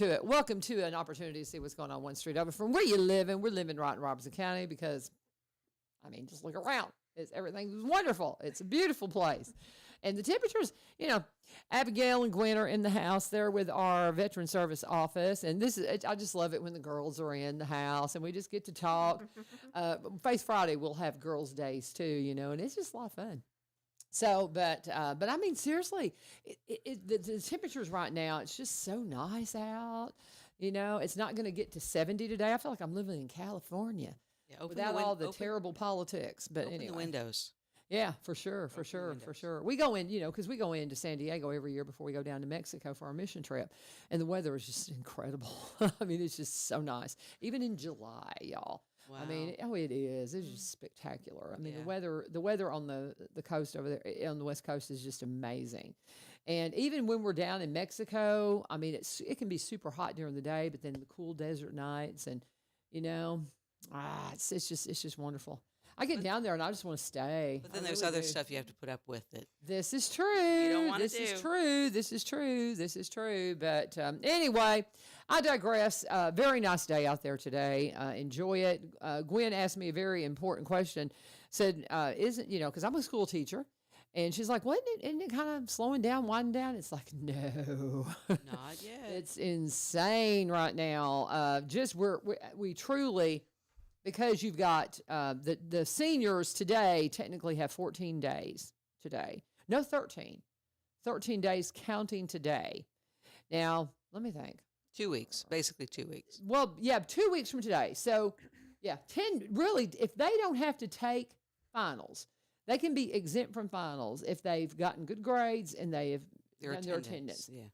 to it. Welcome to an opportunity to see what's going on one street over from where you live. And we're living right in Robertson County because, I mean, just look around. Everything's wonderful. It's a beautiful place. And the temperatures, you know, Abigail and Gwen are in the house. They're with our veteran service office. And I just love it when the girls are in the house and we just get to talk. Face Friday, we'll have girls' days too, you know, and it's just a lot of fun. So, but I mean, seriously, the temperatures right now, it's just so nice out. You know, it's not going to get to 70 today. I feel like I'm living in California. Yeah, without all the terrible politics. But open anyway. the windows. Yeah, for sure. We go in, you know, because we go into San Diego every year before we go down to Mexico for our mission trip. And the weather is just incredible. I mean, it's just so nice. Even in July, y'all. Wow. I mean, it is. It's just spectacular. I mean, the weather on the coast over there, on the West Coast is just amazing. And even when we're down in Mexico, I mean, it can be super hot during the day, but then the cool desert nights and, you know, it's just wonderful. I get down there and I just want to stay. But then there's other stuff you have to put up with it. This is true. You don't want to do. This is true. But anyway, I digress. Very nice day out there today. Enjoy it. Gwen asked me a very important question. Said, isn't, you know, because I'm a school teacher. And she's like, isn't it kind of slowing down, winding down? It's like, no. Not yet. It's insane right now. We truly... Because you've got the seniors today technically have 14 days today. No, 13. 13 days counting today. Now, let me think. 2 weeks, basically 2 weeks. Well, yeah, 2 weeks from today. So, yeah, 10, really, if they don't have to take finals, they can be exempt from finals if they've gotten good grades and they have done their attendance. Yeah.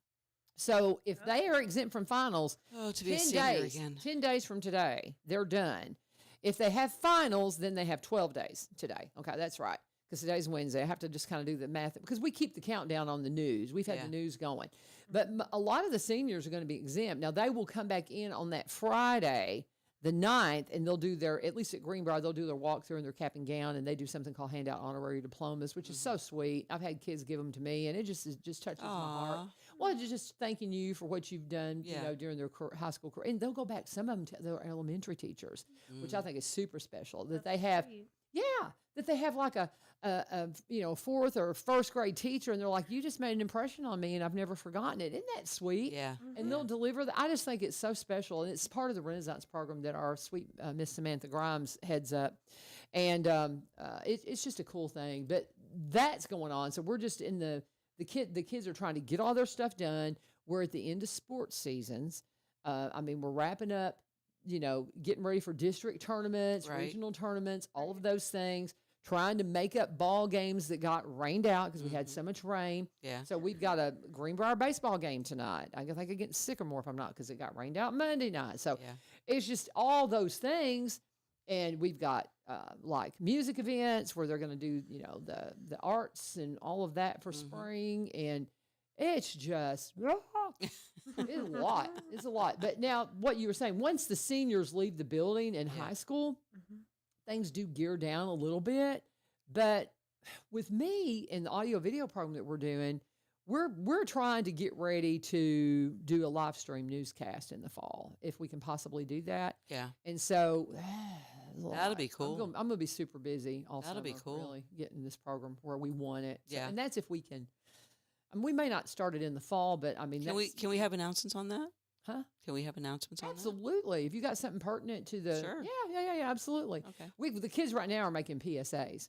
So, if they are exempt from finals, to be 10 days, again. 10 days from today, they're done. If they have finals, then they have 12 days today. Okay, that's right. Because today's Wednesday. I have to just kind of do the math. Because we keep the countdown on the news. We've had the news going. But a lot of the seniors are going to be exempt. Now, they will come back in on that Friday, the 9th, and they'll do their, at least at Greenbrier, they'll do their walkthrough in their cap and gown, and they do something called hand out honorary diplomas, which is so sweet. I've had kids give them to me, and it just touches my heart. Well, it's just thanking you for what you've done, you know, during their high school career. And they'll go back, some of them, to their elementary teachers, which I think is super special, that they have... Yeah, that they have like a fourth or first grade teacher, and they're like, you just made an impression on me, and I've never forgotten it. Isn't that sweet? Yeah. And they'll deliver that. I just think it's so special, and it's part of the Renaissance program that our sweet Miss Samantha Grimes heads up, and it's just a cool thing. But that's going on, so we're just in the kids are trying to get all their stuff done. We're at the end of sports seasons. We're wrapping up. You know, getting ready for district tournaments, regional tournaments, all of those things, trying to make up ball games that got rained out because we had so much rain. Yeah. So we've got a Greenbrier baseball game tonight. I think against Sycamore if I'm not, because it got rained out Monday night. So it's just all those things. And we've got like music events where they're going to do, you know, the arts and all of that for spring. And it's just, it's a lot. But now what you were saying, once the seniors leave the building in high school, things do gear down a little bit. But with me in the audio video program that we're doing, we're trying to get ready to do a live stream newscast in the fall, if we can possibly do that. Yeah. And so that'll be cool. I'm going to be super busy also. That'll be cool. Really getting this program where we want it. So, yeah. And that's if we can. We may not start it in the fall, but I mean, can we have announcements on that? Huh? Can we have announcements on that? Absolutely. If you got something pertinent to the, sure. Yeah, absolutely. Okay. The kids right now are making PSAs.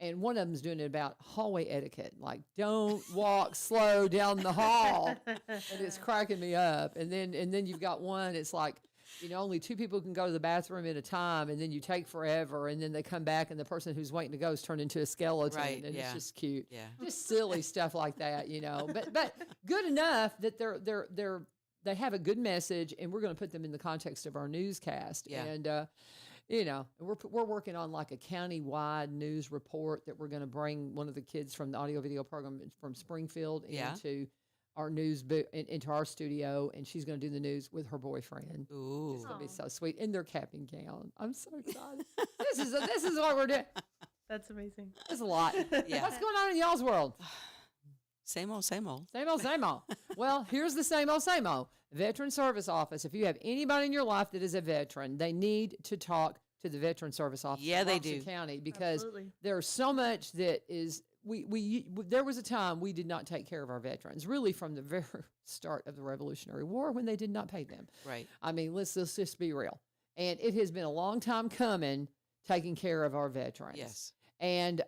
And one of them's doing it about hallway etiquette, like don't walk slow down the hall, and it's cracking me up. And then you've got one. It's like, you know, only two people can go to the bathroom at a time, and then you take forever, and then they come back, and the person who's waiting to go is turned into a skeleton, right, and it's just cute, just silly silly stuff like that, you know. But good enough that they have a good message, and we're going to put them in the context of our newscast, and. You know, we're working on like a county-wide news report that we're going to bring one of the kids from the audio video program from Springfield into our news into our studio, and she's going to do the news with her boyfriend. Ooh, it's going to be so sweet in their cap and gown. I'm so excited. This is what we're doing. That's amazing. It's a lot. What's going on in y'all's world? Same old, same old. Same old, same old. Well, here's the same old, same old. Veteran Service Office. If you have anybody in your life that is a veteran, they need to talk to the Veteran Service Office. Yeah, they Robeson do. County, because Absolutely. there's so much that is. There was a time we did not take care of our veterans, really from the very start of the Revolutionary War, when they did not pay them. Right. I mean, let's just be real. And it has been a long time coming, taking care of our veterans. Yes. And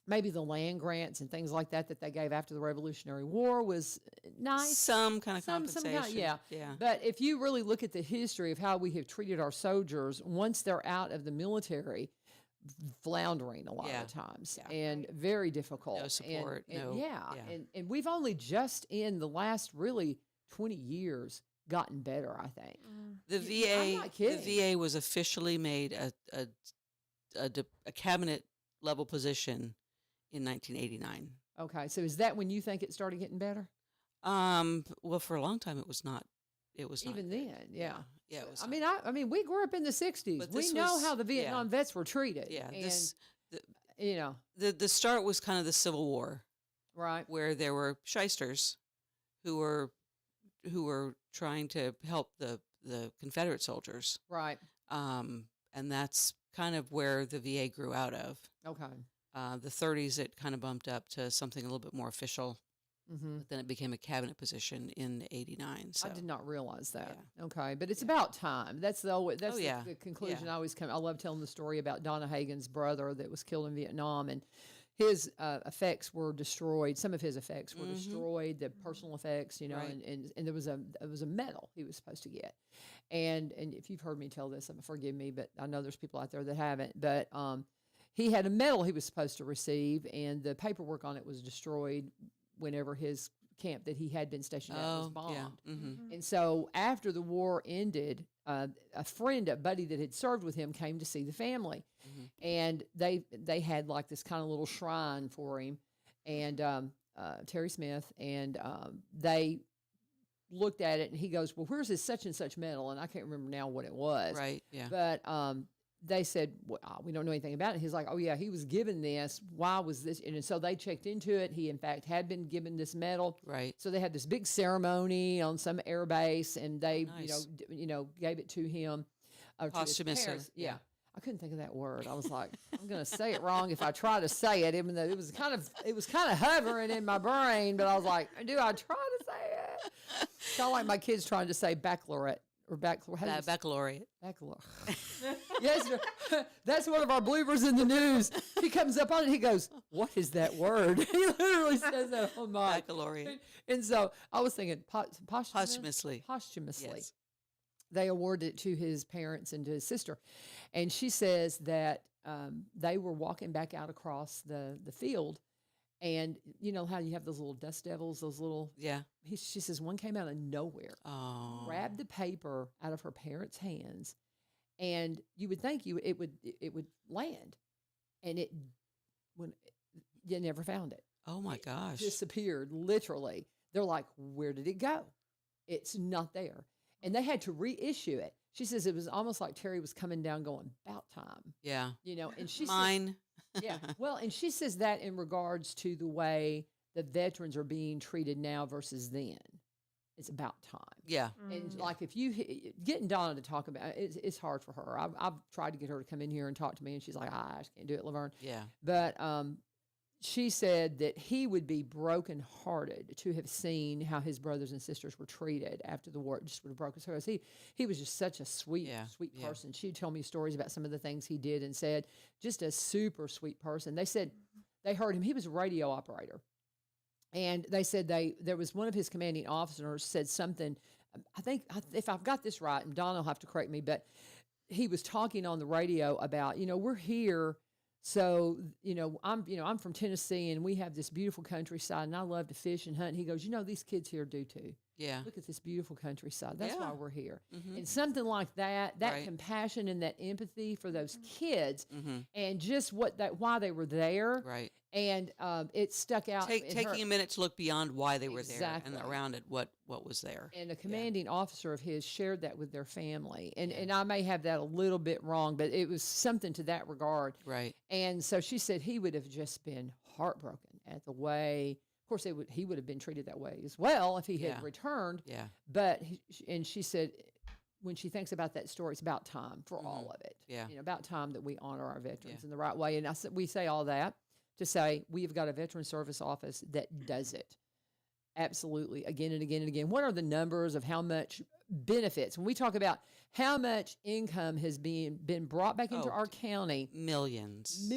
maybe the land grants and things like that they gave after the Revolutionary War was nice. Some kind of Some compensation. kind, yeah. Yeah. But if you really look at the history of how we have treated our soldiers, once they're out of the military, floundering a lot of times, and very difficult. No support. And we've only just in the last really 20 years gotten better, I think. The I'm VA, not kidding. the VA was officially made a cabinet level position in 1989. Okay, so is that when you think it started getting better? Well, for a long time it was not. It was Even not then, good. yeah. Yeah, it was. I mean, we grew up in the 60s. But We this know was- how the Vietnam vets were treated. Yeah, and, the start was kind of the Civil War, right. where there were shysters who were trying to help the Confederate soldiers. Right. And that's kind of where the VA grew out of. Okay. The 30s, it kind of bumped up to something a little bit more official. Mm-hmm. But then it became a cabinet position in '89. So I did not realize that. Yeah. Okay, but it's about time. That's yeah. the conclusion Yeah. I always come. I love telling the story about Donna Hagen's brother that was killed in Vietnam, and his effects were destroyed. Some of his effects were destroyed. The personal effects, Right. and there was a medal he was supposed to get. And if you've heard me tell this, forgive me, but I know there's people out there that haven't. But he had a medal he was supposed to receive, and the paperwork on it was destroyed whenever his camp that he had been stationed at was bombed. Yeah. Mm-hmm. And so after the war ended, a buddy that had served with him came to see the family. Mm-hmm. And they had like this kind of little shrine for him, and Terry Smith, and they looked at it, and he goes, well, where's his such and such medal? And I can't remember now what it was. Right, yeah. But they said, well, we don't know anything about it. He's like, oh, yeah, he was given this. Why was this? And so they checked into it. He, in fact, had been given this medal. Right. So they had this big ceremony on some air base, and they, Nice. gave it to him. To his Posthumously, parents. yeah. I couldn't think of that word. I was like, I'm going to say it wrong if I try to say it, even though it was kind of hovering in my brain. But I was like, do I try to say it? Kind of like my kids trying to say baccalaureate or baccalaureate. Baccalaureate. Baccalaureate. Yes, that's one of our bloopers in the news. He comes up on it. He goes, "What is that word?" He literally says that on my Baccalaureate. And so I was thinking Posthumously. Posthumously. Yes. They awarded it to his parents and to his sister, and she says that they were walking back out across the field, and you know how you have those little dust devils, those little. Yeah. She says one came out of nowhere, Oh. grabbed the paper out of her parents' hands, and you would think it would land, and you never found it. Oh my gosh. Disappeared, literally. They're like, where did it go? It's not there. And they had to reissue it. She says it was almost like Terry was coming down going, about time. Yeah. And she Mine. says, yeah. Well, and she says that in regards to the way the veterans are being treated now versus then. It's about time. Yeah. And like if you getting Donna to talk about it, it's hard for her. I've tried to get her to come in here and talk to me, and she's like, I just can't do it, LaVern. Yeah. But she said that he would be brokenhearted to have seen how his brothers and sisters were treated after the war. It just would have broken his heart. He was just such a sweet person. She'd tell me stories about some of the things he did and said. Just a super sweet person. They said they heard him. He was a radio operator. And they said there was one of his commanding officers said something. I think if I've got this right, and Donna will have to correct me, but he was talking on the radio about, we're here. So, I'm from Tennessee, and we have this beautiful countryside, and I love to fish and hunt. And he goes, these kids here do too. Yeah. Look at this beautiful countryside. That's why we're here. Mm-hmm. And something like that Right. compassion and that empathy for those kids, and just why they were there. Right. And it stuck out. Taking a minute to look beyond why they were there Exactly. and around it, what was there. And a commanding officer of his shared that with their family. And I may have that a little bit wrong, but it was something to that regard. Right. And so she said he would have just been heartbroken at the way Of course, he would have been treated that way as well if he had returned. Yeah. But and she said, when she thinks about that story, it's about time for all of it. Yeah. About time that we honor our veterans in the right way. And we say all that to say we've got a veteran service office that does it. Absolutely. Again and again and again. What are the numbers of how much benefits? When we talk about how much income has been brought back into our county. Millions.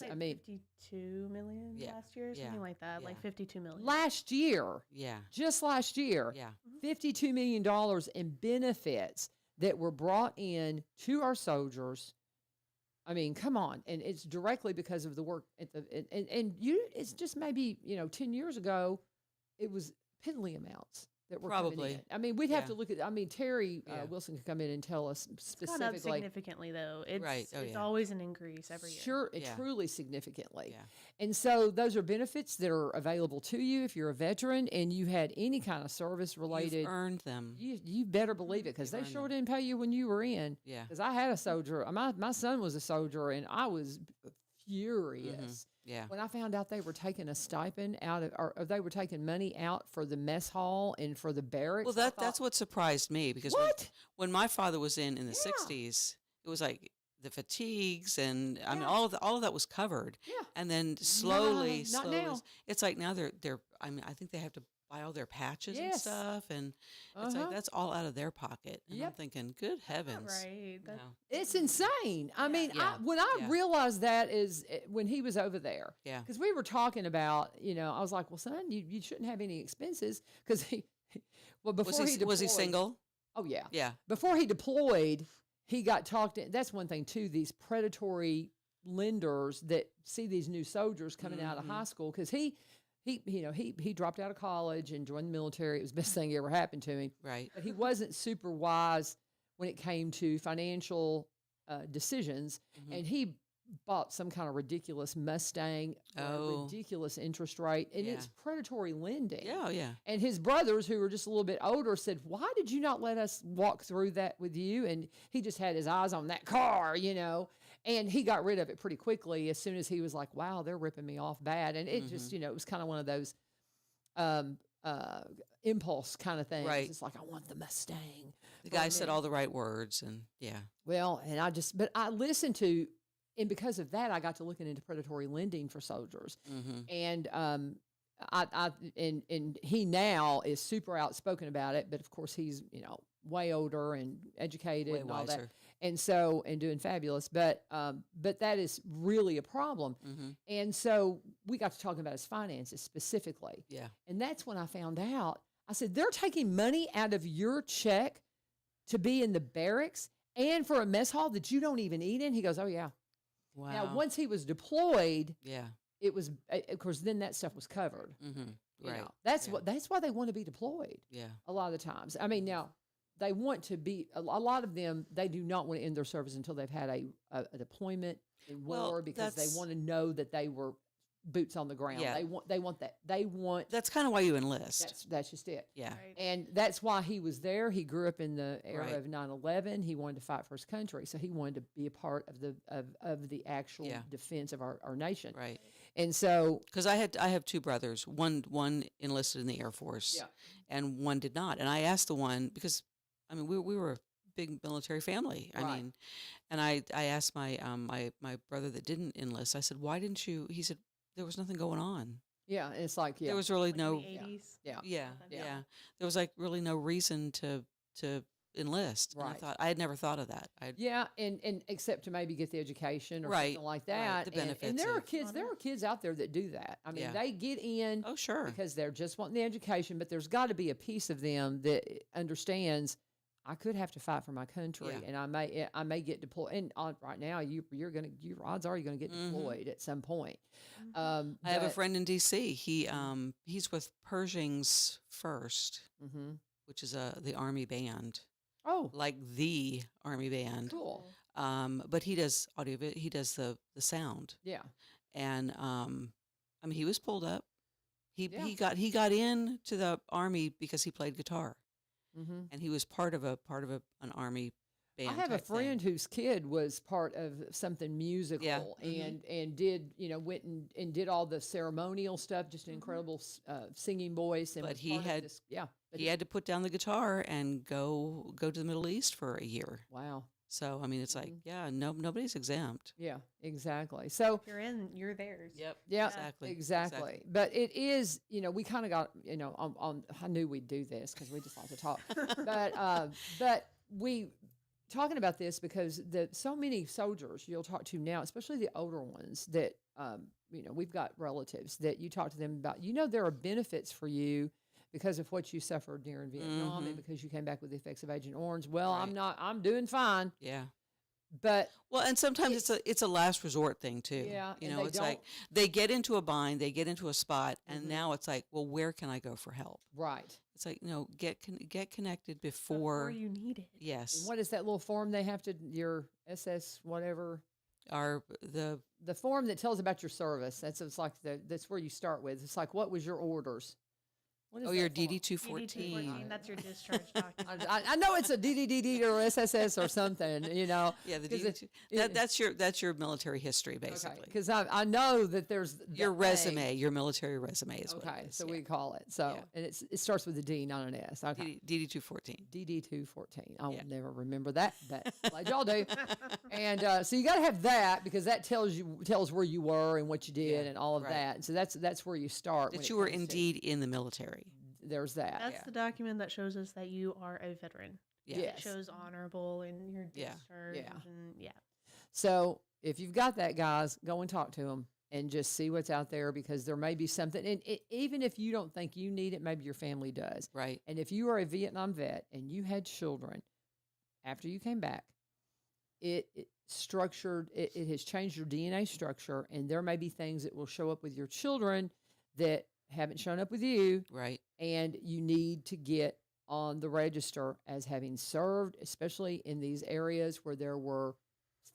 I mean, 52 million last year, something like that, like 52 million. Last year. Yeah. Just last year. Yeah. $52 million in benefits that were brought in to our soldiers. I mean, come on. And it's directly because of the work at the, it's just maybe, 10 years ago, it was piddly amounts that were coming Probably. in. I mean, we'd have to look at, Terry Wilson could come in and tell us specifically. It's gone up significantly, though. It's, Right. Oh, it's yeah. always an increase every year. Sure, Yeah. truly significantly. Yeah. And so those are benefits that are available to you if you're a veteran and you had any kind of service related. You've earned them. You better believe it, because they sure didn't pay you when you were in. Yeah. Because I had a soldier. My son was a soldier, and I was furious Yeah. when I found out they were taking a stipend out of, or they were taking money out for the mess hall and for the barracks. Well, that's what surprised me, because when my father was in the 60s, it was like the fatigues and I mean all of that was covered. Yeah. And then slowly, not now. it's like now they're I mean, I think they have to buy all their patches and stuff, and it's like that's all out of their pocket. And I'm thinking, good heavens. Right. No. It's insane. I mean, Yeah. when I realized that is when he was over there. Yeah. Because we were talking about, I was like, well, son, you shouldn't have any expenses, because before he deployed. Was he single? Oh, yeah. Yeah. Before he deployed, he got talked in. That's one thing, too, these predatory lenders that see these new soldiers coming out of high school, because he dropped out of college and joined the military. It was the best thing that ever happened to him. Right. But he wasn't super wise when it came to financial decisions, and he bought some kind of ridiculous Mustang for a ridiculous interest rate, and it's predatory lending. Yeah, yeah. And his brothers, who were just a little bit older, said, why did you not let us walk through that with you? And he just had his eyes on that car, and he got rid of it pretty quickly as soon as he was like, wow, they're ripping me off bad. And it just, it was kind of one of those impulse kind of things. Right. It's like, I want the Mustang. The guy said all the right words, and Well, and I listened to, and because of that, I got to looking into predatory lending for soldiers. And and he now is super outspoken about it, but of course he's, way older and educated way and all that. wiser. And so, and doing fabulous, but that is really a problem. And so we got to talking about his finances specifically. Yeah. And that's when I found out, I said, they're taking money out of your check to be in the barracks and for a mess hall that you don't even eat in? He goes, oh, yeah. Wow. Now, once he was deployed, Yeah. it was, of course, then that stuff was covered. Right. That's why they want to be deployed Yeah. a lot of the times. I mean, now, they want to be, a lot of them, they do not want to end their service until they've had a deployment in war, because they want to know that they were boots on the ground. Yeah. They want that. They want, That's kind of why you enlist. that's just it. Yeah. Right. And that's why he was there. He grew up in the era Right. of 9/11. He wanted to fight for his country, so he wanted to be a part of the actual defense of our nation. Right. And so, Because I have two brothers. One enlisted in the Air Force, and one did not. And I asked the one, because I mean we were a big military family. I Right. mean, and I asked my my brother that didn't enlist. I said, why didn't you? He said there was nothing going on. yeah, and it's like, There was really Like no. in the 80s. yeah. Yeah. There was like really no reason to enlist. And I Right. thought I had never thought of that. Yeah, and except to maybe get the education or Right, something like right, that. the And benefits there are of- kids. There are kids out there that do that. I mean, Yeah. they get in Oh, sure. because they're just wanting the education, but there's got to be a piece of them that understands, I could have to fight for my country, Yeah. and I may get deployed. And right now, your odds are you're going to get deployed at some point. I have a but- friend in D.C. He's with Pershing's First, Mhm. which is the Army band, Oh, like the Army band. cool. But he does audio. He does the sound, Yeah. and I mean, he was pulled up. He Yeah. he got into the Army because he played guitar, Mm-hmm. and he was part of an Army band. I have a type friend thing. whose kid was part of something musical and did, went and did all the ceremonial stuff, just an incredible singing voice. And But was he part of had this, yeah. But he had to put down the guitar and go to the Middle East for a year. Wow. So I mean, it's like, nobody's exempt. Yeah, exactly. So If you're in, you're theirs. Yep. yeah, Exactly. But it is, we kind of got, on I knew we'd do this because we just like to talk. But we talking about this because so many soldiers you'll talk to now, especially the older ones that, we've got relatives that you talk to them about, there are benefits for you because of what you suffered during Vietnam and because you came back with the effects of Agent Orange. Well, Right. I'm doing fine. Yeah. But Well, and sometimes it's a last resort thing too. Yeah, You and know, they it's like they get into a bind, they get into a spot, and now it's like, well, where can I go for help? right. It's like, get connected Before before. you need it. Yes. What is that little form they have to, your SS whatever? The form that tells about your service. It's like that's where you start with. It's like, what was your orders? What is your that form? DD DD 214, that's your discharge document. I know it's a DDDD or SSS or something, Yeah, the 'cause DD2. That's your military history basically. Because I know that there's Your resume, your military resume is what Okay, it is. so yeah. we call it. So Yeah. and it starts with a D, not an S. Okay. DD 214. DD214. I will Yeah. never remember that, but glad y'all do. And so you got to have that because that tells where you were and what you did and all of right. that. And so that's where you start. when That it you were comes to- indeed in the military. There's that. That's the document that shows us that you are a veteran. Yeah. Yes. It shows honorable and your Yeah. discharge. Yeah. And So if you've got that, guys, go and talk to them and just see what's out there because there may be something. And even if you don't think you need it, maybe your family does. Right. And if you are a Vietnam vet and you had children after you came back, it has changed your DNA structure. And there may be things that will show up with your children that haven't shown up with you. Right. And you need to get on the register as having served, especially in these areas where there were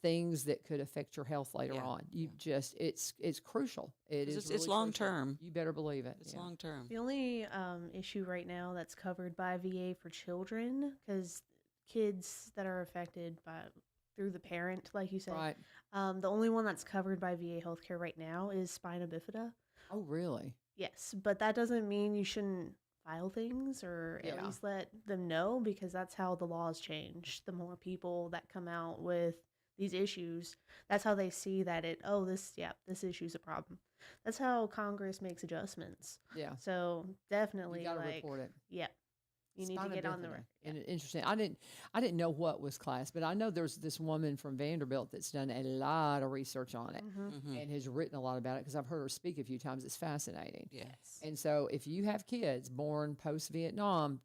things that could affect your health later Yeah, on. It's crucial. It's it's really long crucial. term. You better believe it. It's yeah. long term. the only issue right now that's covered by VA for children, because kids that are affected through the parent, like you said, Right. the only one that's covered by VA healthcare right now is spina bifida. Oh, really? Yes, but that doesn't mean you shouldn't file things or at Yeah. least let them know, because that's how the laws change. The more people that come out with these issues, that's how they see that this issue's a problem. That's how Congress makes adjustments. Yeah. So definitely, You got to report it. Yeah, you need to Spina get on the bifida. record. And interesting. I didn't know what was class, but I know there's this woman from Vanderbilt that's done a lot of research on it and has written a lot about it because I've heard her speak a few times. It's fascinating. Yes. And so if you have kids born post Vietnam,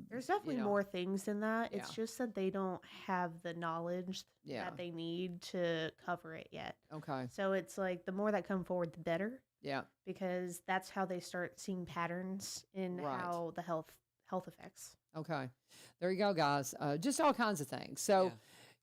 There's definitely more things than that. It's Yeah. just that they don't have the knowledge Yeah. that they need to cover it yet. Okay. So it's like the more that come forward, the better, Yeah. because that's how they start seeing patterns in Right. how the health effects. Okay. There you go, guys. Just all kinds of things. So Yeah.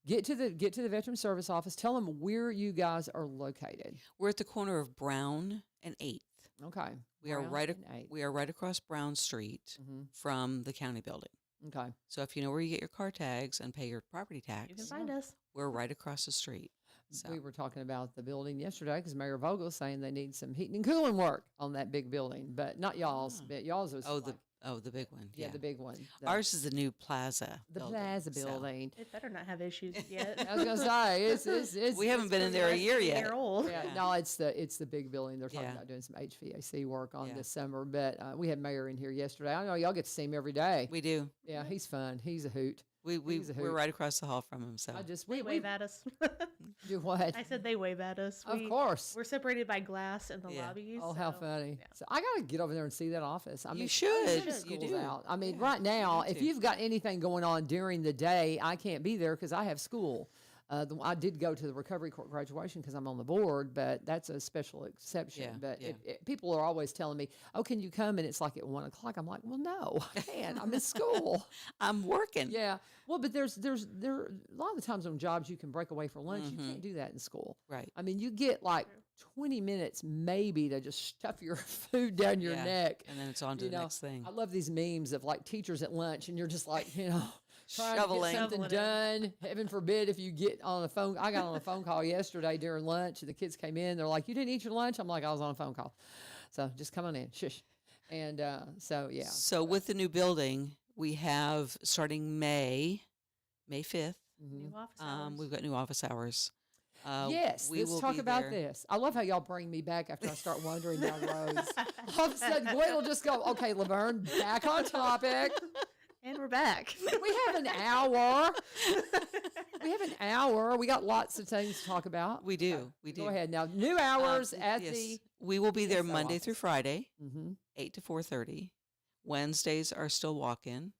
get to the Veteran Service Office. Tell them where you guys are located. We're at the corner of Brown and 8th. Okay. We are Brown right. and 8th. We are right across Brown Street from the county building. Okay. So if you know where you get your car tags and pay your property You can tax, find us. we're right across the street. So We were talking about the building yesterday because Mayor Vogel's saying they need some heating and cooling work on that big building, but not y'all's. But y'all's was the big one. the big one. Ours is the new plaza. The building, Plaza so- building. It better not have issues yet. I was gonna say it's We haven't been in there a year yet. Year old. Yeah, no, it's the big building. They're talking Yeah. about doing some HVAC work on Yeah. this summer. But we had Mayor in here yesterday. I know y'all get to see him every day. We do. Yeah, he's fun. He's a hoot. He's a hoot. We're right across the hall from him. So They wave at us. do what? I said they wave at us. Of course. We're separated by glass in the Yeah. lobbies. Oh, how so- funny! yeah. So I gotta get over there and see that office. I You mean, should. as soon as You school's do. out. I mean, Yeah, right now, you if do. you've got anything going on during the day, I can't be there because I have school. I did go to the recovery court graduation because I'm on the board, but that's a special exception. Yeah, But yeah. people are always telling me, "Oh, can you come?" And it's like at 1:00. I'm like, "Well, no, I can't. I'm in school." I'm working. Yeah. Well, but there a lot of the times on jobs you can break away for lunch. You can't do that in school. Right. I mean, you get like 20 minutes maybe to just stuff your food down your Yeah. neck. And then it's on to the next thing. I love these memes of like teachers at lunch, and you're just like, trying to Shoveling. get something done. Heaven forbid if you get on a phone. I got on a phone call yesterday during lunch, and the kids came in. They're like, "You didn't eat your lunch?" I'm like, "I was on a phone call." So just come on in, shush. And so yeah. So with the new building, we have starting May 5th. New office hours. We've got new office hours. Yes, we let's will talk be about there. this. I love how y'all bring me back after I start wandering down roads. All of a sudden, Gwen will just go, "Okay, LaVern, back on topic." And we're back. We have an hour. We got lots of things to talk about. We do. Okay, We do. Go ahead now. New hours at Yes. the. We will be there DSO Monday office. through Friday, Mm-hmm. 8 to 4:30. Wednesdays are still walk-in.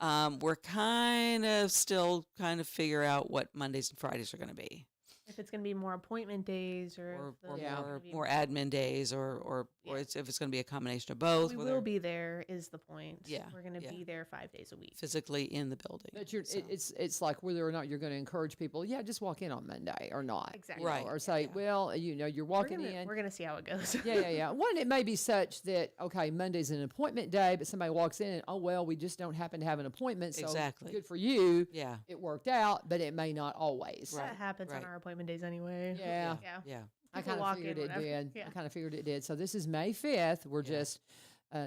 We're kind of still figure out what Mondays and Fridays are going to be, If it's going to be more appointment days or or more admin days, or if it's going to be a combination of both. We whether will be there is the point. Yeah, We're going to yeah. be there 5 days a week. physically in the building. But so. it's like whether or not you're going to encourage people. Yeah, just walk in on Monday or not. Exactly. you know, Right, Or say, yeah. well, you're walking in. We're going to see how it goes. Yeah. One, it may be such that, okay, Monday's an appointment day, but somebody walks in and, oh, well, we just don't happen to have an appointment. So Exactly. good for you. Yeah, It worked out, but it may not always. Right. That happens on right. our appointment days anyway. Yeah. yeah. I People kind walk of in figured it whenever- did. yeah. I kind of figured it did. So this is May 5th. We're Yeah. just,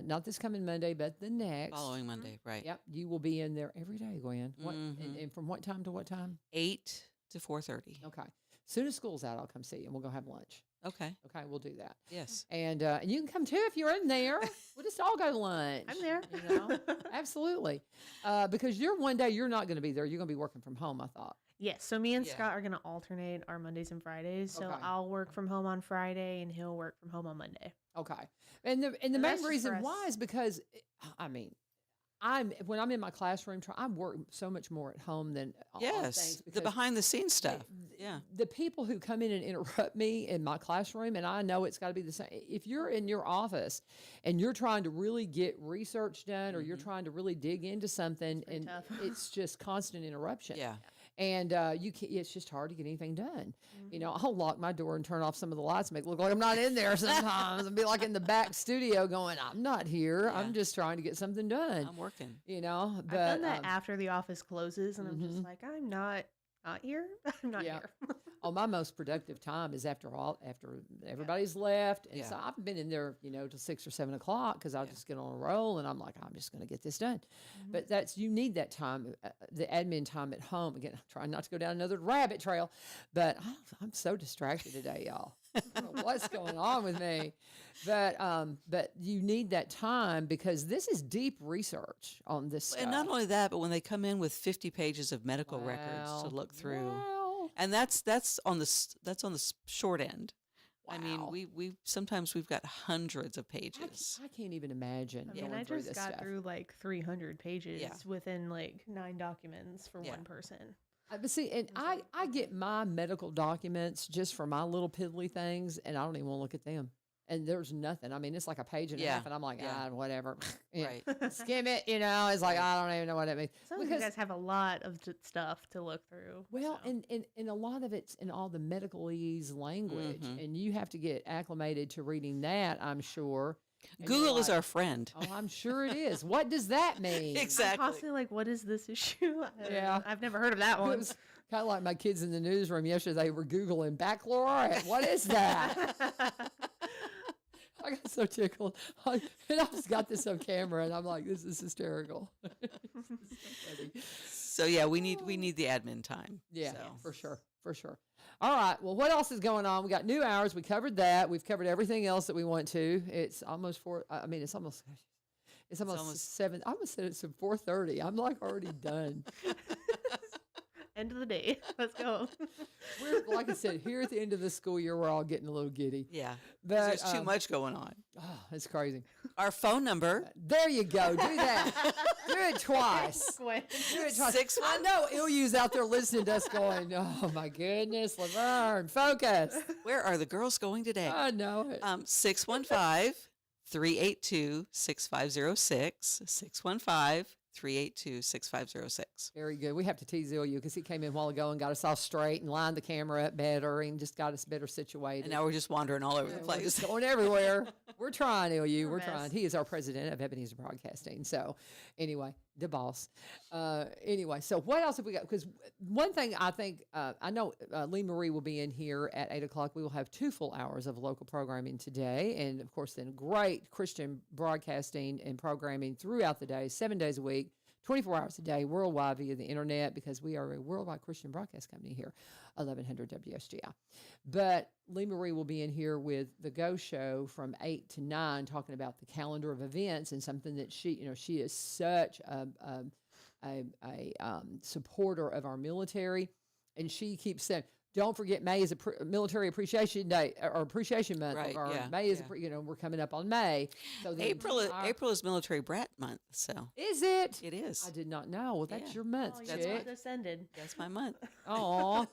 not this coming Monday, but the next. Following Monday, right? Yep. You will be in there every day, Gwen. What, Mhm. and from what time to what time? 8 to 4:30. Okay. Soon as school's out, I'll come see you and we'll go have lunch. Okay. Okay. We'll do that. Yes. And you can come too if you're in there. We'll just all go to lunch. I'm there. You know? Absolutely. Because one day you're not going to be there. You're going to be working from home, I thought. Yes, so me and Yeah. Scott are going to alternate our Mondays and Fridays. So Okay. I'll work from home on Friday and he'll work from home on Monday. Okay. And the And main that's just reason for us. why is because, I mean, when I'm in my classroom, I work so much more at home than on Yes. things The because behind the scenes stuff. Yeah. the people who come in and interrupt me in my classroom, and I know it's got to be the same. If you're in your office and you're trying to really get research done, or you're trying to really dig into something, pretty and tough. it's just constant interruption. Yeah. And you can't, it's just hard to get anything done. You know, I'll lock my door and turn off some of the lights, make it look like I'm not in there sometimes, and be like in the back studio going, "I'm not here. Yeah. I'm just trying to get something done." I'm working. You know, but I've done that after the office closes and I'm Mhm. just like, I'm not here. I'm not Yeah. here. my most productive time is after everybody's left, and Yeah. so I've been in there, till 6 or 7 o'clock because I'll Yeah. just get on a roll, and I'm like, I'm just going to get this done. Mm-hmm. But you need that time, the admin time at home. Again, I'm trying not to go down another rabbit trail, but I'm so distracted today, y'all. I don't know what's going on with me, but you need that time because this is deep research on this stuff. And not only that, but when they come in with 50 pages of medical records to look through, Wow. and that's on the short end. I mean, Wow. we sometimes we've got hundreds of pages. I can't even imagine. I mean, going I through just this got stuff. through like 300 pages Yeah. within like 9 documents for Yeah. one person. But see, and I get my medical documents just for my little piddly things, and I don't even want to look at them. And there's nothing. I mean, it's like a page and a Yeah. half, and I'm like, Yeah. whatever. Right. Skim it, It's like, I don't even know what it means. Some of you guys have a lot of stuff to look through. Well, so. and a lot of it's in all the medicalese language, Mhm. and you have to get acclimated to reading that, I'm sure. And you're Google is like, our friend. Oh, I'm sure it is. What does that mean? I'm Exactly. constantly like, what is this issue? I don't Yeah. know. I've never heard of that It one. was kind of like my kids in the newsroom yesterday. They were Googling baccalaureate. What is that? I got so tickled. And I just got this on camera, and I'm like, this is hysterical. This is so funny. So yeah, we need the admin time. Yeah, So. for sure. All right. Well, what else is going on? We got new hours. We covered that. We've covered everything else that we want to. It's almost it's almost 7. I almost said it's 4:30. I'm like already done. End of the day. Let's go. We're, like I said, here at the end of the school year, we're all getting a little giddy. Yeah. 'Cause But there's too much going on. Oh, it's crazy. Our phone number There you go. Do that. Do it twice. Gwen. Do it twice. 6 I know Ilyu's out there listening to us going, oh my goodness, LaVern, focus. Where are the girls going today? I know it. 615-382-6506. 615-382-6506. Very good. We have to tease Ilyu because he came in a while ago and got us all straight and lined the camera up better and just got us better situated. And now we're just wandering all over the We're place. just going everywhere. We're trying, Ilyu. We're We're a trying. mess. He is our president of Ebenezer Broadcasting. So, anyway, the boss. Anyway, so what else have we got? Because one thing I think, I know Lee Marie will be in here at 8 o'clock. We will have 2 full hours of local programming today. And of course, then great Christian broadcasting and programming throughout the day, 7 days a week, 24 hours a day, worldwide via the internet, because we are a worldwide Christian broadcast company here, 1100 WSGI. But Lee Marie will be in here with the Go Show from 8 to 9, talking about the calendar of events and something that she is such a supporter of our military. And she keeps saying, don't forget May is a Military Appreciation Day or Appreciation Month. Right, Or yeah, May is, yeah. We're coming up on May. So April is Military Brat Month, so is it? it is. I did not know. Well, that's Yeah. your month, Oh, That's you chick. just ended. That's my month. Oh,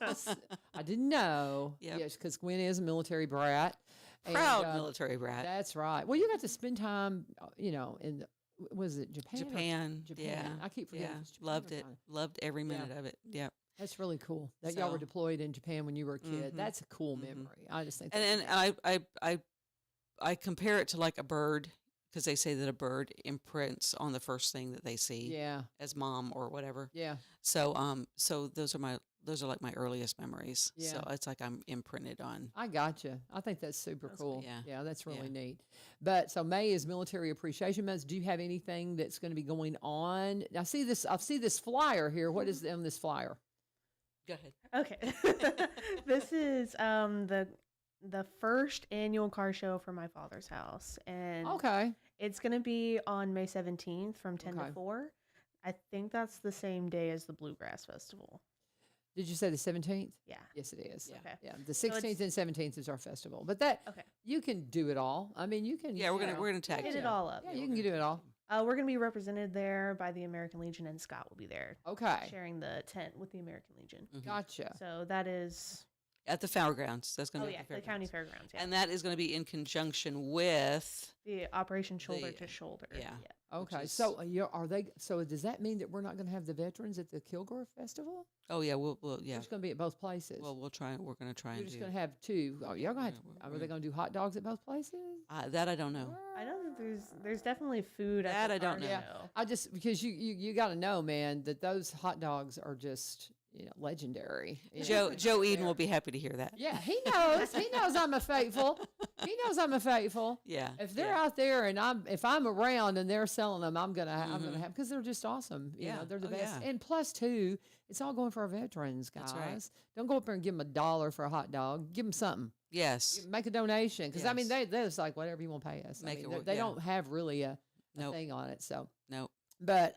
I didn't know. Yep. Yes, because Gwen is a military brat. Proud And, military brat. That's right. Well, you got to spend time, in was it Japan? Japan. Japan. Yeah. I keep forgetting. Yeah. if it's Japan Loved or it. China. Loved every minute of it. Yep. That's really cool that y'all were So- deployed in Japan when you were a kid. Mhm. That's a cool Mhm. memory. I just think. And I compare it to like a bird, because they say that a bird imprints on the first thing that they see yeah, as mom or whatever. yeah, So those are like my earliest memories. Yeah. So it's like I'm imprinted on. I gotcha. I think that's super That's cool. good. Yeah. Yeah, that's really Yeah. neat. But so May is Military Appreciation Month. Do you have anything that's going to be going on? I see this flyer here. What is on this flyer? Go ahead. Okay. This is the first annual car show for my father's house, and Okay. it's going to be on May 17th from 10 Okay. to 4. I think that's the same day as the Bluegrass Festival. Did you say the 17th? Yeah. Yes, it is. Yeah. Okay. Yeah, the 16th and 17th is our festival. But Okay. you can do it all. I mean, you can. Yeah, we're you gonna know, we're gonna tag Get team. it all up. Yeah, you can do it all. We're going to be represented there by the American Legion, and Scott will be there Okay. sharing the tent with the American Legion. Mhm. Gotcha. So that is, At the fairgrounds. That's gonna oh be yeah, at the the county fairgrounds. fairgrounds. Yeah. And that is going to be in conjunction with. the Operation Shoulder the- to Shoulder. yeah. Okay. is- So are they? So does that mean that we're not going to have the veterans at the Kilgore Festival? Oh yeah, we'll yeah. It's going to be at both places. Well, we're going to try You're and just do going to have 2. Oh, y'all going to Yeah, have. we're Are they going to do hot dogs at both places? that I don't know. I know that there's definitely food at That the I don't car know. Yeah. show. I just because you got to know, man, that those hot dogs are just legendary. You know, Joe Eden they're- will be happy to hear that. Yeah, he knows. He knows I'm a faithful. He knows I'm a faithful. Yeah. If they're yeah. out there and if I'm around and they're selling them, I'm gonna have because they're just awesome. You Yeah. know, they're the Oh, best. yeah. And plus two, it's all going for our veterans, guys. That's right. Don't go up there and give them $1 for a hot dog. Give them something. Yes. Make a donation because I mean Yes. they're just like whatever you want to pay us. Make I it mean, work, they yeah. don't have really a Nope. thing on it. So, No. but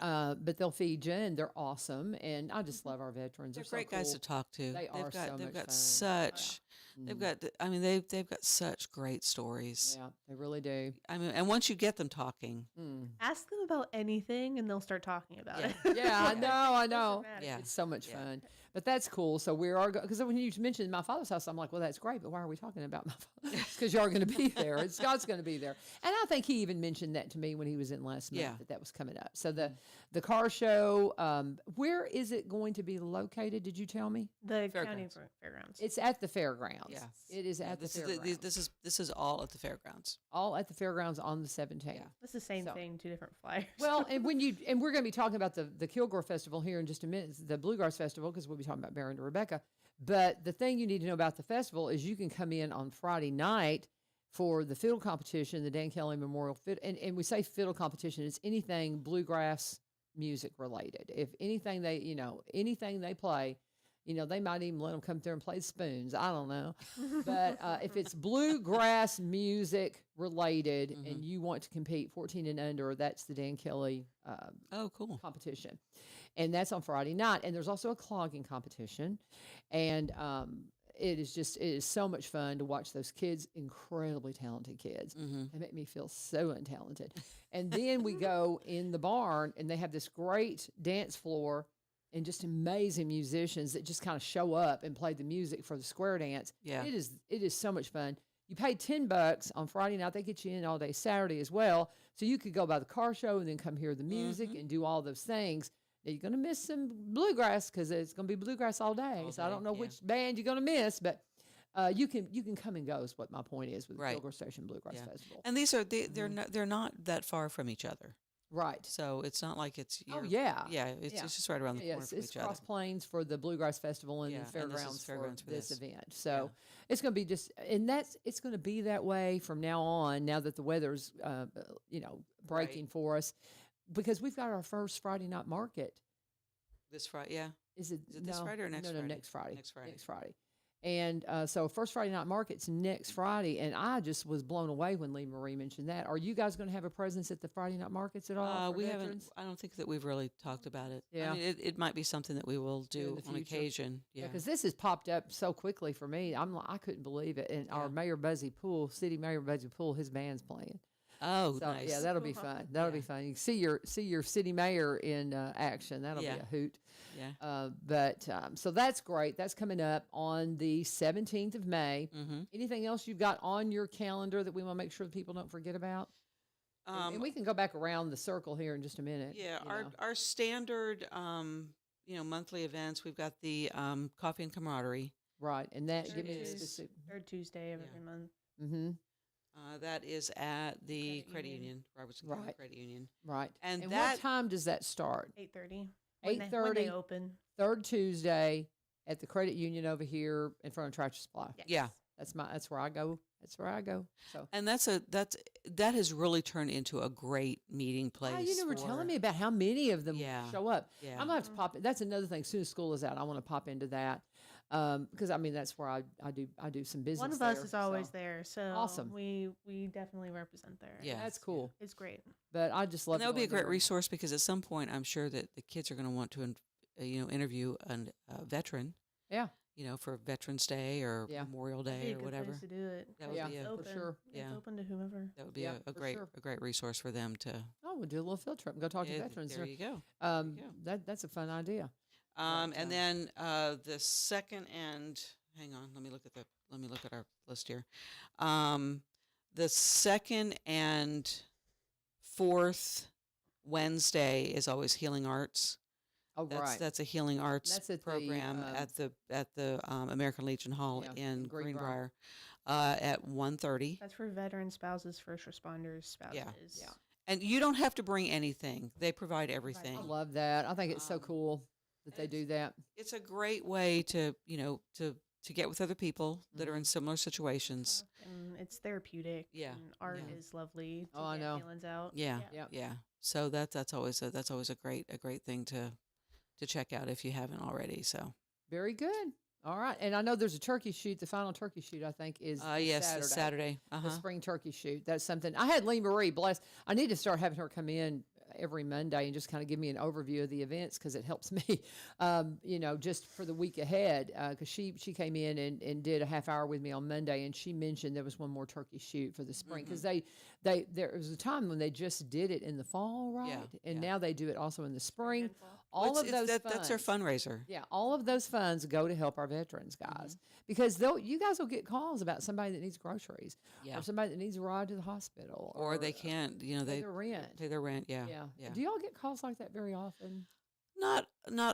they'll feed you and they're awesome. And I just love our veterans. They're so great guys cool. to talk to. They are so They've much got fun. such. They've Mm. got. I mean, they've got such great stories. Yeah, they really do. I mean, and once you get them talking, Mm. Ask them about anything, and they'll start talking about Yeah. it. Yeah, I Yeah. know, I Doesn't know. matter. Yeah. It's so much Yeah. fun. But that's cool. So we are because when you mentioned my father's house, I'm like, well, that's great. But why are we talking about my father? Because you are going to be there. And Scott's going to be there. And I think he even mentioned that to me when he was in last month Yeah. that was coming up. So the car show, where is it going to be located? Did you tell me? The county Fairgrounds. fairgrounds. It's at the fairgrounds. Yeah. It is at this the is fairgrounds. this is all at the fairgrounds. All at the fairgrounds on the 17th. Yeah. It's the same So- thing, 2 different flyers. Well, and we're going to be talking about the Kilgore Festival here in just a minute, the Bluegrass Festival, because we'll be talking about Baron to Rebecca. But the thing you need to know about the festival is you can come in on Friday night for the fiddle competition, the Dan Kelly Memorial Fiddle. And we say fiddle competition, it's anything bluegrass music related. If anything anything they play, they might even let them come through and play spoons. I don't know. But if it's bluegrass music related and you want to compete 14 and under, that's the Dan Kelly Oh, cool. competition. And that's on Friday night. And there's also a clogging competition. And it is so much fun to watch those kids, incredibly talented kids. Mm-hmm. They make me feel so untalented. And then we go in the barn and they have this great dance floor and just amazing musicians that just kind of show up and play the music for the square dance. Yeah. It is so much fun. You pay $10 on Friday night. They get you in all day Saturday as well. So you could go by the car show and then come hear the music and do all those things. Now you're going to miss some bluegrass because it's going to be bluegrass all day. All So I don't day, know yeah. which band you're going to miss, but you can come and go is what my point is with the Right. Kilgore Station Bluegrass Yeah. Festival. And they're not that far from each other. Right. So it's not like it's Oh, yeah. yeah, it's Yeah. just right around the corner Yes, from it's each other. Cross Plains for the Bluegrass Festival and Yeah, the and this is Fairgrounds for Fairgrounds for this this. event. So it's going to be just, and it's going to be that way from now on. Now that the weather's, breaking for us, because we've got our first Friday night market. This Friday, yeah. Is it this no, Friday or next no, Friday? next Friday. Next Friday. Next Friday. And so first Friday night market's next Friday, and I just was blown away when Lee Marie mentioned that. Are you guys going to have a presence at the Friday night markets at all? For We veterans? haven't. I don't think that we've really talked about it. Yeah. I mean, it might be something that we will in do the on future. occasion. Yeah. Because this has popped up so quickly for me. I couldn't believe it. And our Mayor Buzzy Poole, City Mayor Buzzy Poole, his band's playing. Oh, So nice. yeah, that'll be fun. That'll be fun. You can see your city mayor in action. That'll be a hoot. Yeah. So that's great. That's coming up on the 17th of May. Mm-hmm. Anything else you've got on your calendar that we want to make sure that people don't forget about? And we can go back around the circle here in just a minute. Yeah, our standard monthly events. We've got the coffee and camaraderie. Right, and that Third give me a Tues- specific. Third Tuesday of every month. Mm-hmm. That is at the Credit credit union. union, Robertson County Right. Credit Union. Right, And what that- time does that start? 8:30. 8:30. When they open. Third Tuesday at the credit union over here in front of Tractor Supply. Yes. Yeah. That's where I go. That's where I go. So. And that has really turned into a great meeting place. Oh, you were for- telling me about how many of them Yeah. show up. Yeah. I'm gonna have to pop. That's another thing. As soon as school is out, I want to pop into that because I mean that's where I do some business. One of us there, is always so. there, so Awesome. we definitely represent there. Yeah. That's cool. It's great. But I just love. And that would be a going great there. resource because at some point I'm sure that the kids are going to want to, interview a veteran. Yeah. For Veterans Day or Yeah. Memorial That'd be Day a or good whatever. place to do it. That would Yeah, be It's a, open. for sure. Yeah. It's open to whomever. that would be Yeah, a for great sure. a great resource for them to. Oh, we'll do a little field trip and go talk to Yeah, veterans. There you go. That's a fun idea. And then the second and hang on, let me look at our list here. The second and fourth Wednesday is always Healing Arts. Oh, right. That's a Healing Arts That's at the, program at the American Legion Hall Yeah, in in Greenbrier. Greenbrier at 1:30. That's for veteran spouses, first responders, spouses. Yeah. And you don't have to bring anything; they provide everything. I love that. I think it's so Um, cool that they do that. It's a great way to get with other people that are in similar situations. And it's therapeutic. Yeah, And art yeah. is lovely to Oh, I get know. feelings out. Yeah, Yep. yeah. So that's always a great thing to check out if you haven't already. So Very good. All right. And I know there's a turkey shoot. The final turkey shoot, I think, is this yes, it's Saturday. The spring turkey shoot. That's something. I had Lee Marie, bless. I need to start having her come in every Monday and just kind of give me an overview of the events because it helps me, just for the week ahead. Because she came in and did a half hour with me on Monday, and she mentioned there was one more turkey shoot for the spring because there was a time when they just did it in the fall, right? Yeah, And yeah. now they do it also in the spring. and fall. All of those that's their funds- fundraiser. Yeah, all of those funds go to help our veterans, guys, Mm-hmm. because you guys will get calls about somebody that needs groceries, Yeah. or somebody that needs a ride to the hospital, Or they can't, pay they their rent. pay their rent. Yeah, Yeah. yeah. Do y'all get calls like that very often? Not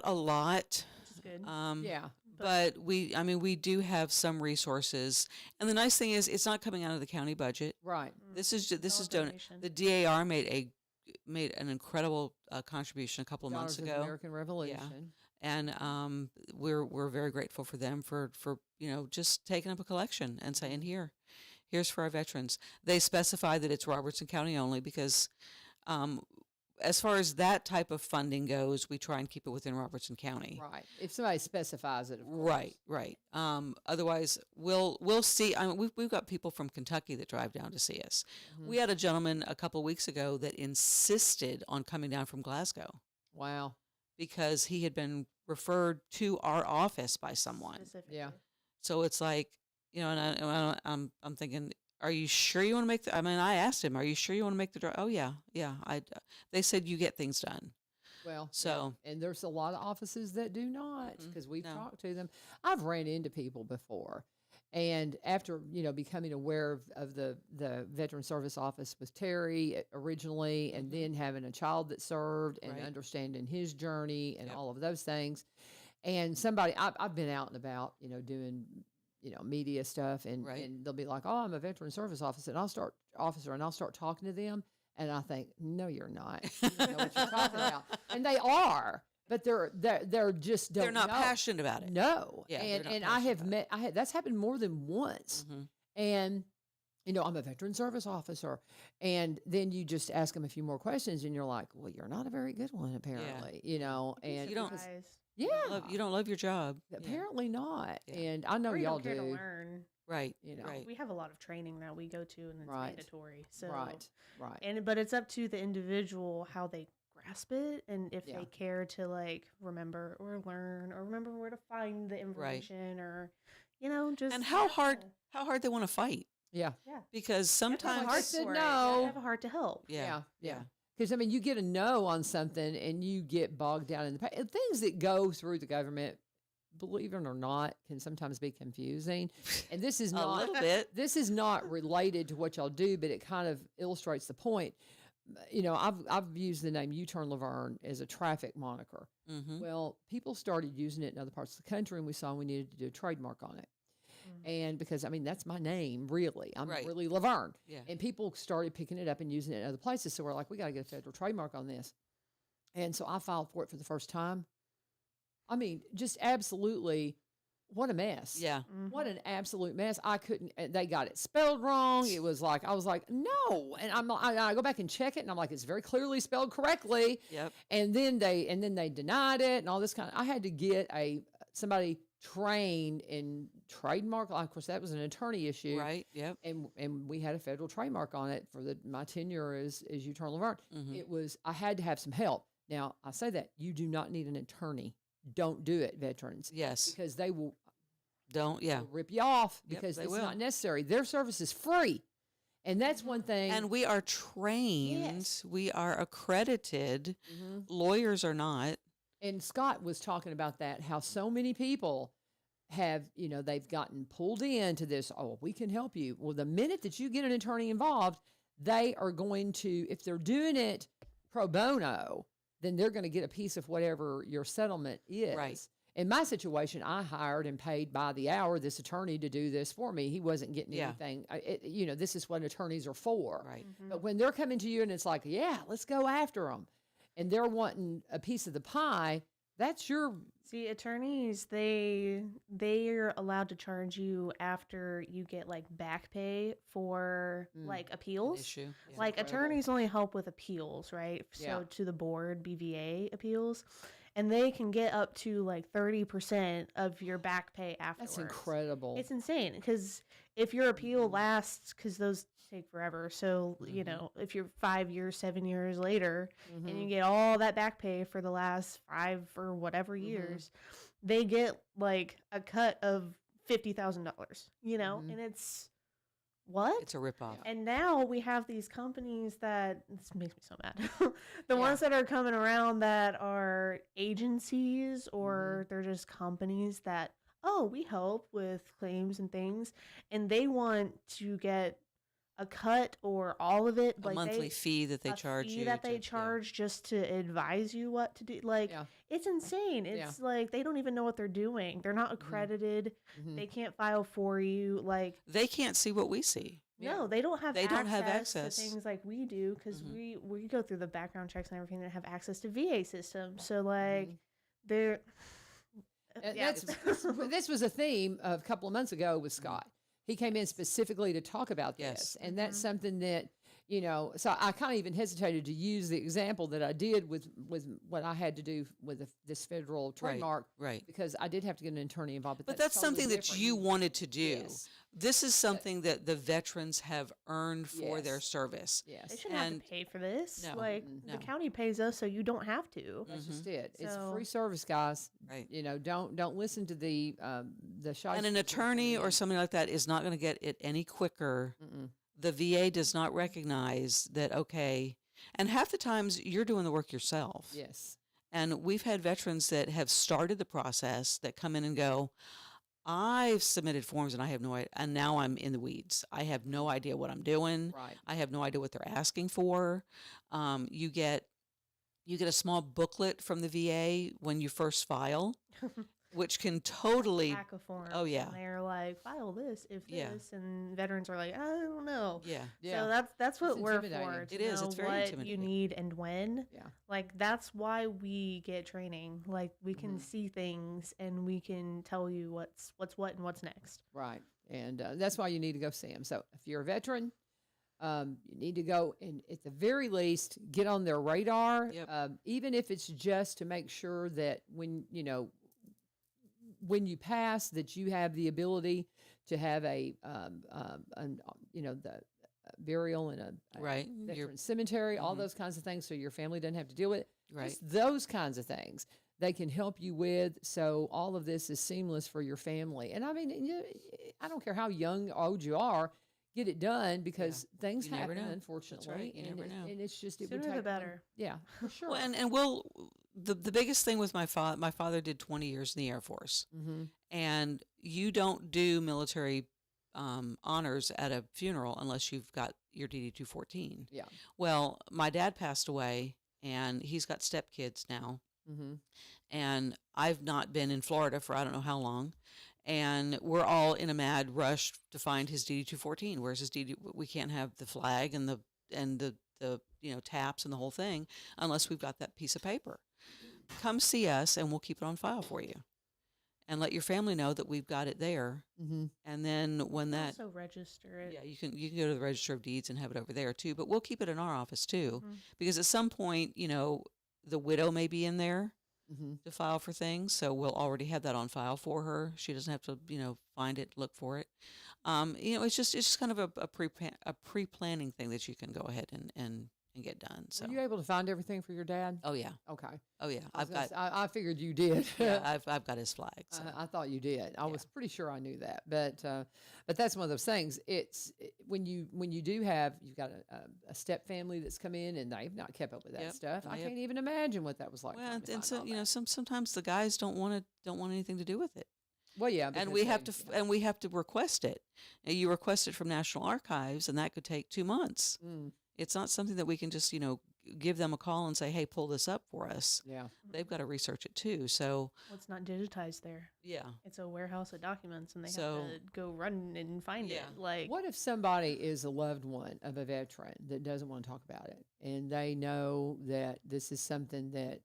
a lot. Which is good. Yeah. But we do have some resources, and the nice thing is it's not coming out of the county budget. Right. This is all donation. The DAR made an incredible contribution a couple of months Daughters of ago, American Revolution. and we're very grateful for them for just taking up a collection and saying here's for our veterans. They specify that it's Robertson County only because as far as that type of funding goes, we try and keep it within Robertson County. Right. If somebody specifies it, of course. Right. Otherwise, we'll see. I mean, we've got people from Kentucky that drive down to see us. Mm-hmm. We had a gentleman a couple of weeks ago that insisted on coming down from Glasgow Wow. because he had been referred to our office by someone. Specifically. Yeah. So it's like, I'm thinking, are you sure you want to make the? I mean, I asked him, are you sure you want to make the drive? Oh yeah. They said you get things done. Well, So- yeah. And there's a lot of offices that do not Mm-mm, because we've no. talked to them. I've ran into people before. And after, becoming aware of the Veteran Service Office with Terry originally, and then having a child that served and Mm-hmm. Right. understanding his journey and Yep. all of those things. And I've been out and about, doing, media stuff, and, Right. and they'll be like, oh, I'm a Veteran Service Officer, and I'll start talking to them. And I think, no, you're not. You don't know what you're talking about. And they are, but they're just don't They're not know. passionate about it. No. Yeah, they're not and I passionate have about met, that's happened more than once. And, I'm a veteran service officer. And then you just ask them a few more questions and you're like, well, you're not a very good one, apparently, and You don't- Surprised. yeah, You don't love your job. apparently not. Yeah. And I know Or you y'all don't care to do. learn. Right. Right. We have a lot of training that we go to, and it's Right. mandatory. So Right. but it's up to the individual how they grasp it, and if Yeah. they care to like remember or learn or remember where to find the information, or just And how hard they want to fight, Yeah. because sometimes heart said for it. no. You have a heart to help. yeah. Because, you get a no on something and you get bogged down in the things that go through the government, believe it or not, can sometimes be confusing. And this is A not little bit. This is not related to what y'all do, but it kind of illustrates the point. I've used the name U-Turn LaVern as a traffic moniker. Mm-hmm. Well, people started using it in other parts of the country, and we saw we needed to do a trademark on it. And because, that's my name, really. I'm Right. really LaVern. Yeah. And people started picking it up and using it in other places. So we're like, we got to get a federal trademark on this. And so I filed for it for the first time. Just absolutely, what a mess. Yeah. What an absolute mess. I couldn't, they got it spelled wrong. It was like, I was like, no. And I go back and check it and I'm like, it's very clearly spelled correctly. Yep. And then they denied it and all this I had to get somebody trained in trademark. Of course, that was an attorney issue. Right. Yep. And we had a federal trademark on it for my tenure as U-Turn LaVern. Mm-hmm. I had to have some help. Now, I say that you do not need an attorney. Don't do it, veterans. Yes. Because they will Don't. Yeah. rip you off Yep, because they it's will. not necessary. Their service is free. And that's one thing. And we are trained. Yes. We are accredited. Lawyers are not. And Scott was talking about that, how so many people have, they've gotten pulled into this, oh, we can help you. Well, the minute that you get an attorney involved, they are going to, if they're doing it pro bono, then they're going to get a piece of whatever your settlement is. Right. In my situation, I hired and paid by the hour this attorney to do this for me. He wasn't getting anything. This is what attorneys are for. Right. But when they're coming to you and it's like, yeah, let's go after them, and they're wanting a piece of the pie, that's your... See, attorneys, they're allowed to charge you after you get like back pay for like appeals. Issue. Yeah. Like Incredible. attorneys only help with appeals, right? Yeah. So to the board, BVA appeals, and they can get up to like 30% of your back pay afterwards. That's incredible. It's insane because if your appeal lasts, because those take forever. So, if you're 5 years, 7 years later, and you get all that back pay for the last 5 or whatever years, they get like a cut of $50,000, and it's what? It's a ripoff. And now we have these companies that, this makes me so mad. The ones that are coming around that are agencies or they're just companies that, we help with claims and things. And they want to get a cut or all of it. A monthly fee that they charge you. That they charge just to advise you what to do. Like, it's insane. It's like they don't even know what they're doing. They're not accredited. They can't file for you. Like, they can't see what we see. no, they don't have They don't have access. to things like we do because we go through the background checks and everything and have access to VA systems. So, like, they're... This was a theme of a couple of months ago with Scott. He came in specifically to talk about this. And that's something that, so I kind of even hesitated to use the example that I did with what I had to do with this federal trademark. Right. Because I did have to get an attorney involved. But that's totally something that different. you wanted to do. Yes. This is something that the veterans have earned for their service. Yes. They shouldn't have to pay for this. No, Like, no. the county pays us, so you don't have to. That's just it. It's So- free service, guys. Right. Don't listen to the shy. And an attorney or something like that is not going to get it any quicker. The VA does not recognize that, okay, and half the times you're doing the work yourself. Yes. And we've had veterans that have started the process that come in and go, I've submitted forms and I have no idea, and now I'm in the weeds. I have no idea what I'm doing. Right. I have no idea what they're asking for. You get a small booklet from the VA when you first file. which can totally. pack of forms. Oh, yeah. And they're like, file this if Yeah. this, and veterans are like, I don't know. Yeah. Yeah. So that's what It's we're intimidating. for. To It is. know It's very what you intimidating. need and when. Yeah. Like that's why we get training. Like we can Mhm. see things and we can tell you what's what and what's next. Right. And that's why you need to go see them. So if you're a veteran, you need to go and at the very least get on their radar, Yep. even if it's just to make sure that when you pass, that you have the ability to have the burial in a Right. veteran cemetery, all Mhm. those kinds of things, so your family doesn't have to deal with it. Right. Just those kinds of things they can help you with, so all of this is seamless for your family. And I mean, I don't care how young or old you are, get it done because things You never happen, know. unfortunately. That's right. You never know. And it's just it Sooner would the take better. Yeah, for sure. Well, and the biggest thing with my father did 20 years in the Air Force, Mm-hmm. and you don't do military honors at a funeral unless you've got your DD 214. Yeah. Well, my dad passed away, and he's got stepkids now, Mm-hmm. and I've not been in Florida for I don't know how long, and we're all in a mad rush to find his DD 214. Where's his DD? We can't have the flag and the taps and the whole thing unless we've got that piece of paper. Come see us, and we'll keep it on file for you, and let your family know that we've got it there. Mm-hmm. And then when that, Also register it. yeah, you can go to the Register of Deeds and have it over there too. But we'll keep it in our office too, Mhm. because at some point, the widow may be in there Mm-hmm. to file for things, so we'll already have that on file for her. She doesn't have to, find it, look for it. It's just kind of a pre-planning thing that you can go ahead and get done. So, Were you able to find everything for your dad? oh yeah, Okay. oh yeah, I was I've gonna got, say, I figured you did. yeah, I've got his flag. So. I thought you did. I Yeah. was pretty sure I knew that, but that's one of those things. When you do have you've got a step family that's come in and they've not kept up with that Yep. stuff. I Yep. can't even imagine what that was like. Well, trying to and find so all that. sometimes the guys don't want anything to do with it. Well, yeah, And because we have they- to and we have to request it. And you request it from National Archives, and that could take 2 months. Mm, It's not something that we can just give them a call and say, hey, pull this up for us. yeah. They've got to research it too. So Well, it's not digitized there. yeah, It's a warehouse of documents, and they So- have to go run and find Yeah. it. Like, What if somebody is a loved one of a veteran that doesn't want to talk about it, and they know that this is something that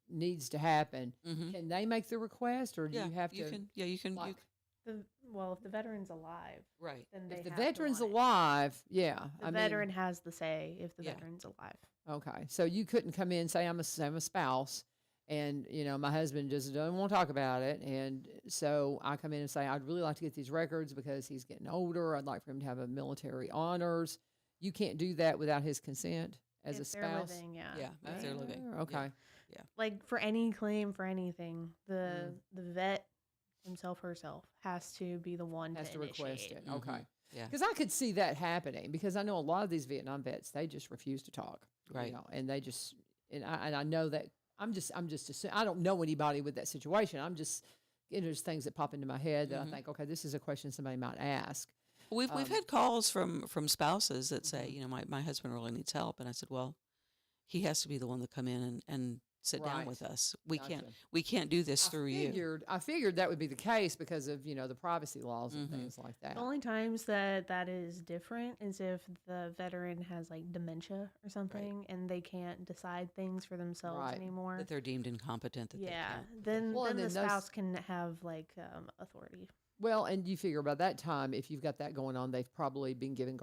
needs to happen? mm-hmm. Can they make the request, or do Yeah, you have you to? can. Yeah, you can. like, if the veteran's alive, Right. then they if the have to veteran's want it. alive, yeah, The veteran has the say if the Yeah. veteran's alive. Okay, so you couldn't come in and say I'm a spouse, and my husband just doesn't want to talk about it, and so I come in and say I'd really like to get these records because he's getting older. I'd like for him to have a military honors. You can't do that without his consent as a If they're spouse. living, yeah. Yeah, if they're living. Oh, okay. Like for any claim for anything, the vet himself or herself has to be the one Has to to request initiate. it. Okay. Yeah. Because I could see that happening because I know a lot of these Vietnam vets, they just refuse to talk. Right. And they just, and I know that I'm just assuming, I don't know anybody with that situation. I'm just, there's things that pop into my head that I think, okay, this is a question somebody might ask. We've had calls from spouses that say, my husband really needs help, and I said, well, he has to be the one to come in and sit down Right. with us. We Gotcha. can't do this through you. I figured that would be the case because of, the privacy laws and things like that. The only times that is different is if the veteran has like dementia or something and they can't decide things for themselves Right. anymore. That they're deemed incompetent. That they Yeah, can't. then Well, then and the then those- spouse can have like authority. Well, and you figure about that time, if you've got that going on, they've probably been given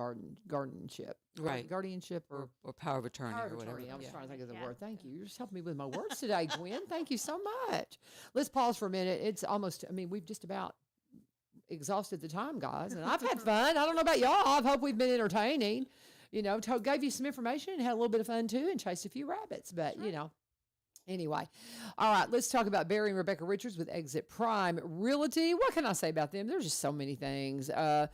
guardianship. Right. Guardianship or or power of attorney power or of whatever. attorney. I was Yeah. trying to think of the Yeah. word. Thank you. You're just helping me with my words today, Gwen. Thank you so much. Let's pause for a minute. It's almost, we've just about exhausted the time, guys, and I've had fun. I don't know about y'all. I hope we've been entertaining. Gave you some information and had a little bit of fun too and chased a few rabbits, but Anyway, all right, let's talk about Barry and Rebecca Richards with Exit Prime Realty. What can I say about them? There's just so many things. The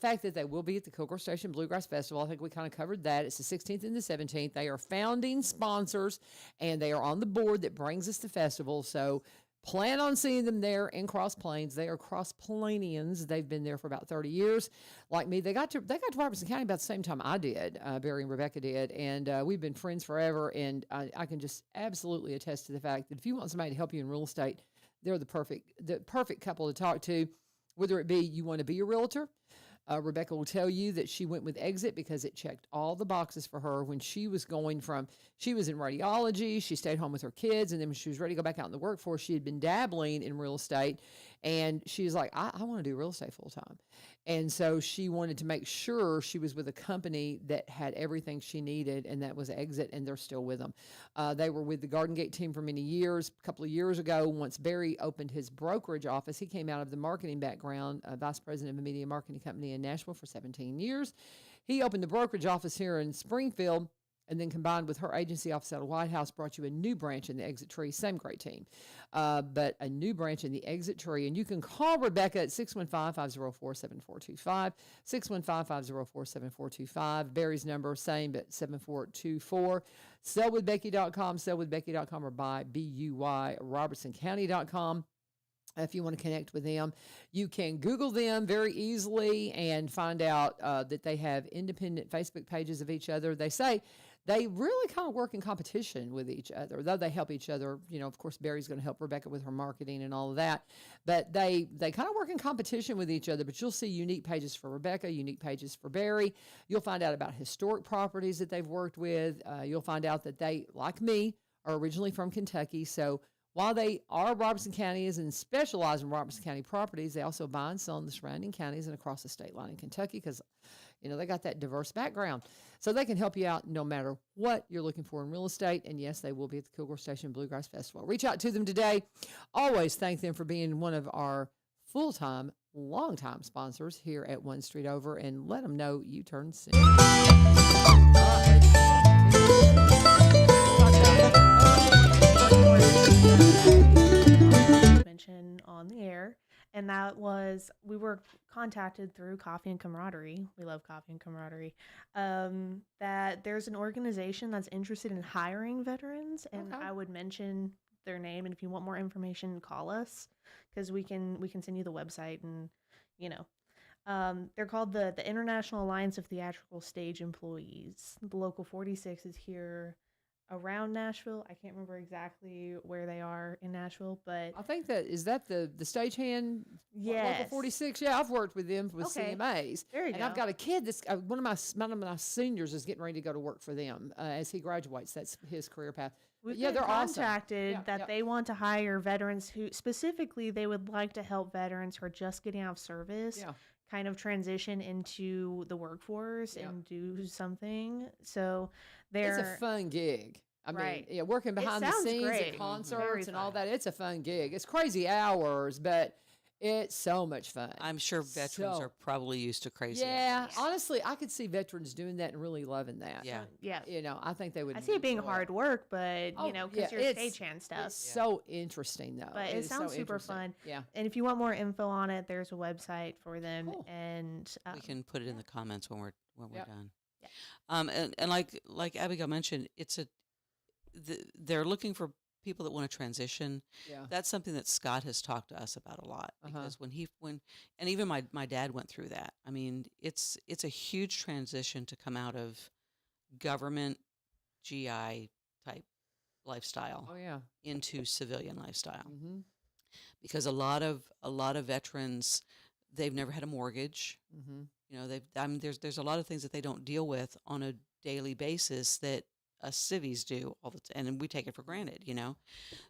fact that they will be at the Kilgore Station Bluegrass Festival, I think we kind of covered that. It's the 16th and the 17th. They are founding sponsors, and they are on the board that brings us the festival. So Plan on seeing them there in Cross Plains. They are Cross Plainians. They've been there for about 30 years. Like me, they got to Robertson County about the same time I did. Barry and Rebecca did, and we've been friends forever. And I can just absolutely attest to the fact that if you want somebody to help you in real estate, they're the perfect couple to talk to. Whether it be you want to be a realtor. Rebecca will tell you that she went with Exit because it checked all the boxes for her when she was she was in radiology, she stayed home with her kids, and then when she was ready to go back out in the workforce, she had been dabbling in real estate, and she was like, I want to do real estate full time. And so she wanted to make sure she was with a company that had everything she needed, and that was Exit, and they're still with them. They were with the Garden Gate team for many years. A couple of years ago, once Barry opened his brokerage office, he came out of the marketing background, vice president of a media marketing company in Nashville for 17 years. He opened the brokerage office here in Springfield, and then combined with her agency office out of White House, brought you a new branch in the Exit Tree. Same great team, but a new branch in the Exit Tree. And you can call Rebecca at 615-504-7425, 615-504-7425. Barry's number, same, but 7424. Sellwithbecky.com, sellwithbecky.com, or buy, B-U-Y, robertsoncounty.com. If you want to connect with them, you can Google them very easily and find out that they have independent Facebook pages of each other. They say they really kind of work in competition with each other, though they help each other. You know, of course, Barry's going to help Rebecca with her marketing and all of that. But they kind of work in competition with each other. But you'll see unique pages for Rebecca, unique pages for Barry. You'll find out about historic properties that they've worked with. You'll find out that they, like me, are originally from Kentucky. So while they are Robertson Counties and specialize in Robertson County properties, they also buy and sell in the surrounding counties and across the state line in Kentucky because, you know, they got that diverse background. So they can help you out no matter what you're looking for in real estate. And yes, they will be at the Kilgore Station Bluegrass Festival. Reach out to them today. Always thank them for being one of our full-time, long-time sponsors here at One Street Over, and let them know you turned soon. Mention on the air, and that was, we were contacted through Coffee and Camaraderie. We love Coffee and Camaraderie. That there's an organization that's interested in hiring veterans, and I would mention their name. And if you want more information, call us because we can send you the website, and you know. They're called the International Alliance of Theatrical Stage Employees. The Local 46 is here around Nashville. I can't remember exactly where they are in Nashville, but I think is that the stagehand? Yes. Local 46. Yeah, I've worked with them with CMAs. There you go. And I've got a kid that's one of my seniors is getting ready to go to work for them as he graduates. That's his career path. We've been they're contacted awesome. that they want to hire veterans who specifically they would like to help veterans who are just getting out of service. Yeah. Kind of transition into the workforce and do something. So it's a fun gig. I mean, yeah, working behind the scenes at concerts and all that. It's a fun gig. It's crazy hours, but it's so much fun. I'm sure veterans are probably used to crazy hours. Yeah, honestly, I could see veterans doing that and really loving that. Yeah. Yeah. You know, I think they would. I see it being hard work, but, you know, because you're stagehand stuff. It's so interesting, though. But it sounds super fun. Yeah. And if you want more info on it, there's a website for them. Cool. And we can put it in the comments when we're done. Yeah. And like Abigail mentioned, they're looking for people that want to transition. Yeah. That's something that Scott has talked to us about a lot because when and even my dad went through that. I mean, it's a huge transition to come out of government GI type lifestyle into civilian lifestyle. Mm-hmm. Because a lot of veterans, they've never had a mortgage. Mm-hmm. You know, there's a lot of things that they don't deal with on a daily basis that us civvies do all the time, and we take it for granted, you know.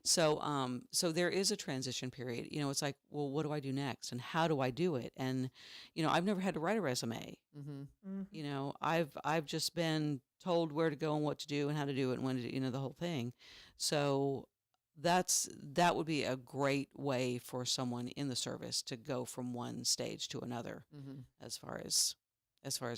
So there is a transition period. You know, it's like, well, what do I do next, and how do I do it? And you know, I've never had to write a resume. Mm-hmm. Mm-hmm. You know, I've just been told where to go and what to do and how to do it and when to do, you know, the whole thing. So that would be a great way for someone in the service to go from one stage to another, as far as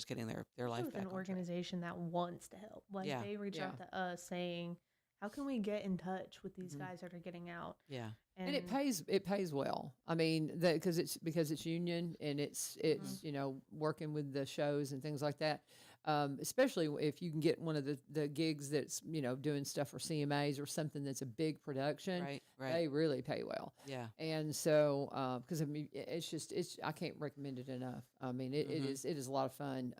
getting their life with back an on track. organization that wants to help. Like they reach out to us saying, how can we get in touch with these guys that are getting out? Yeah. And it pays well. I mean, because it's union and it's you know, working with the shows and things like that. especially if you can get one of the gigs that's, doing stuff for CMAs or something that's a big production. Right. They really pay well. Yeah. And so, because I mean, I can't recommend it enough. I mean, it is a lot of fun.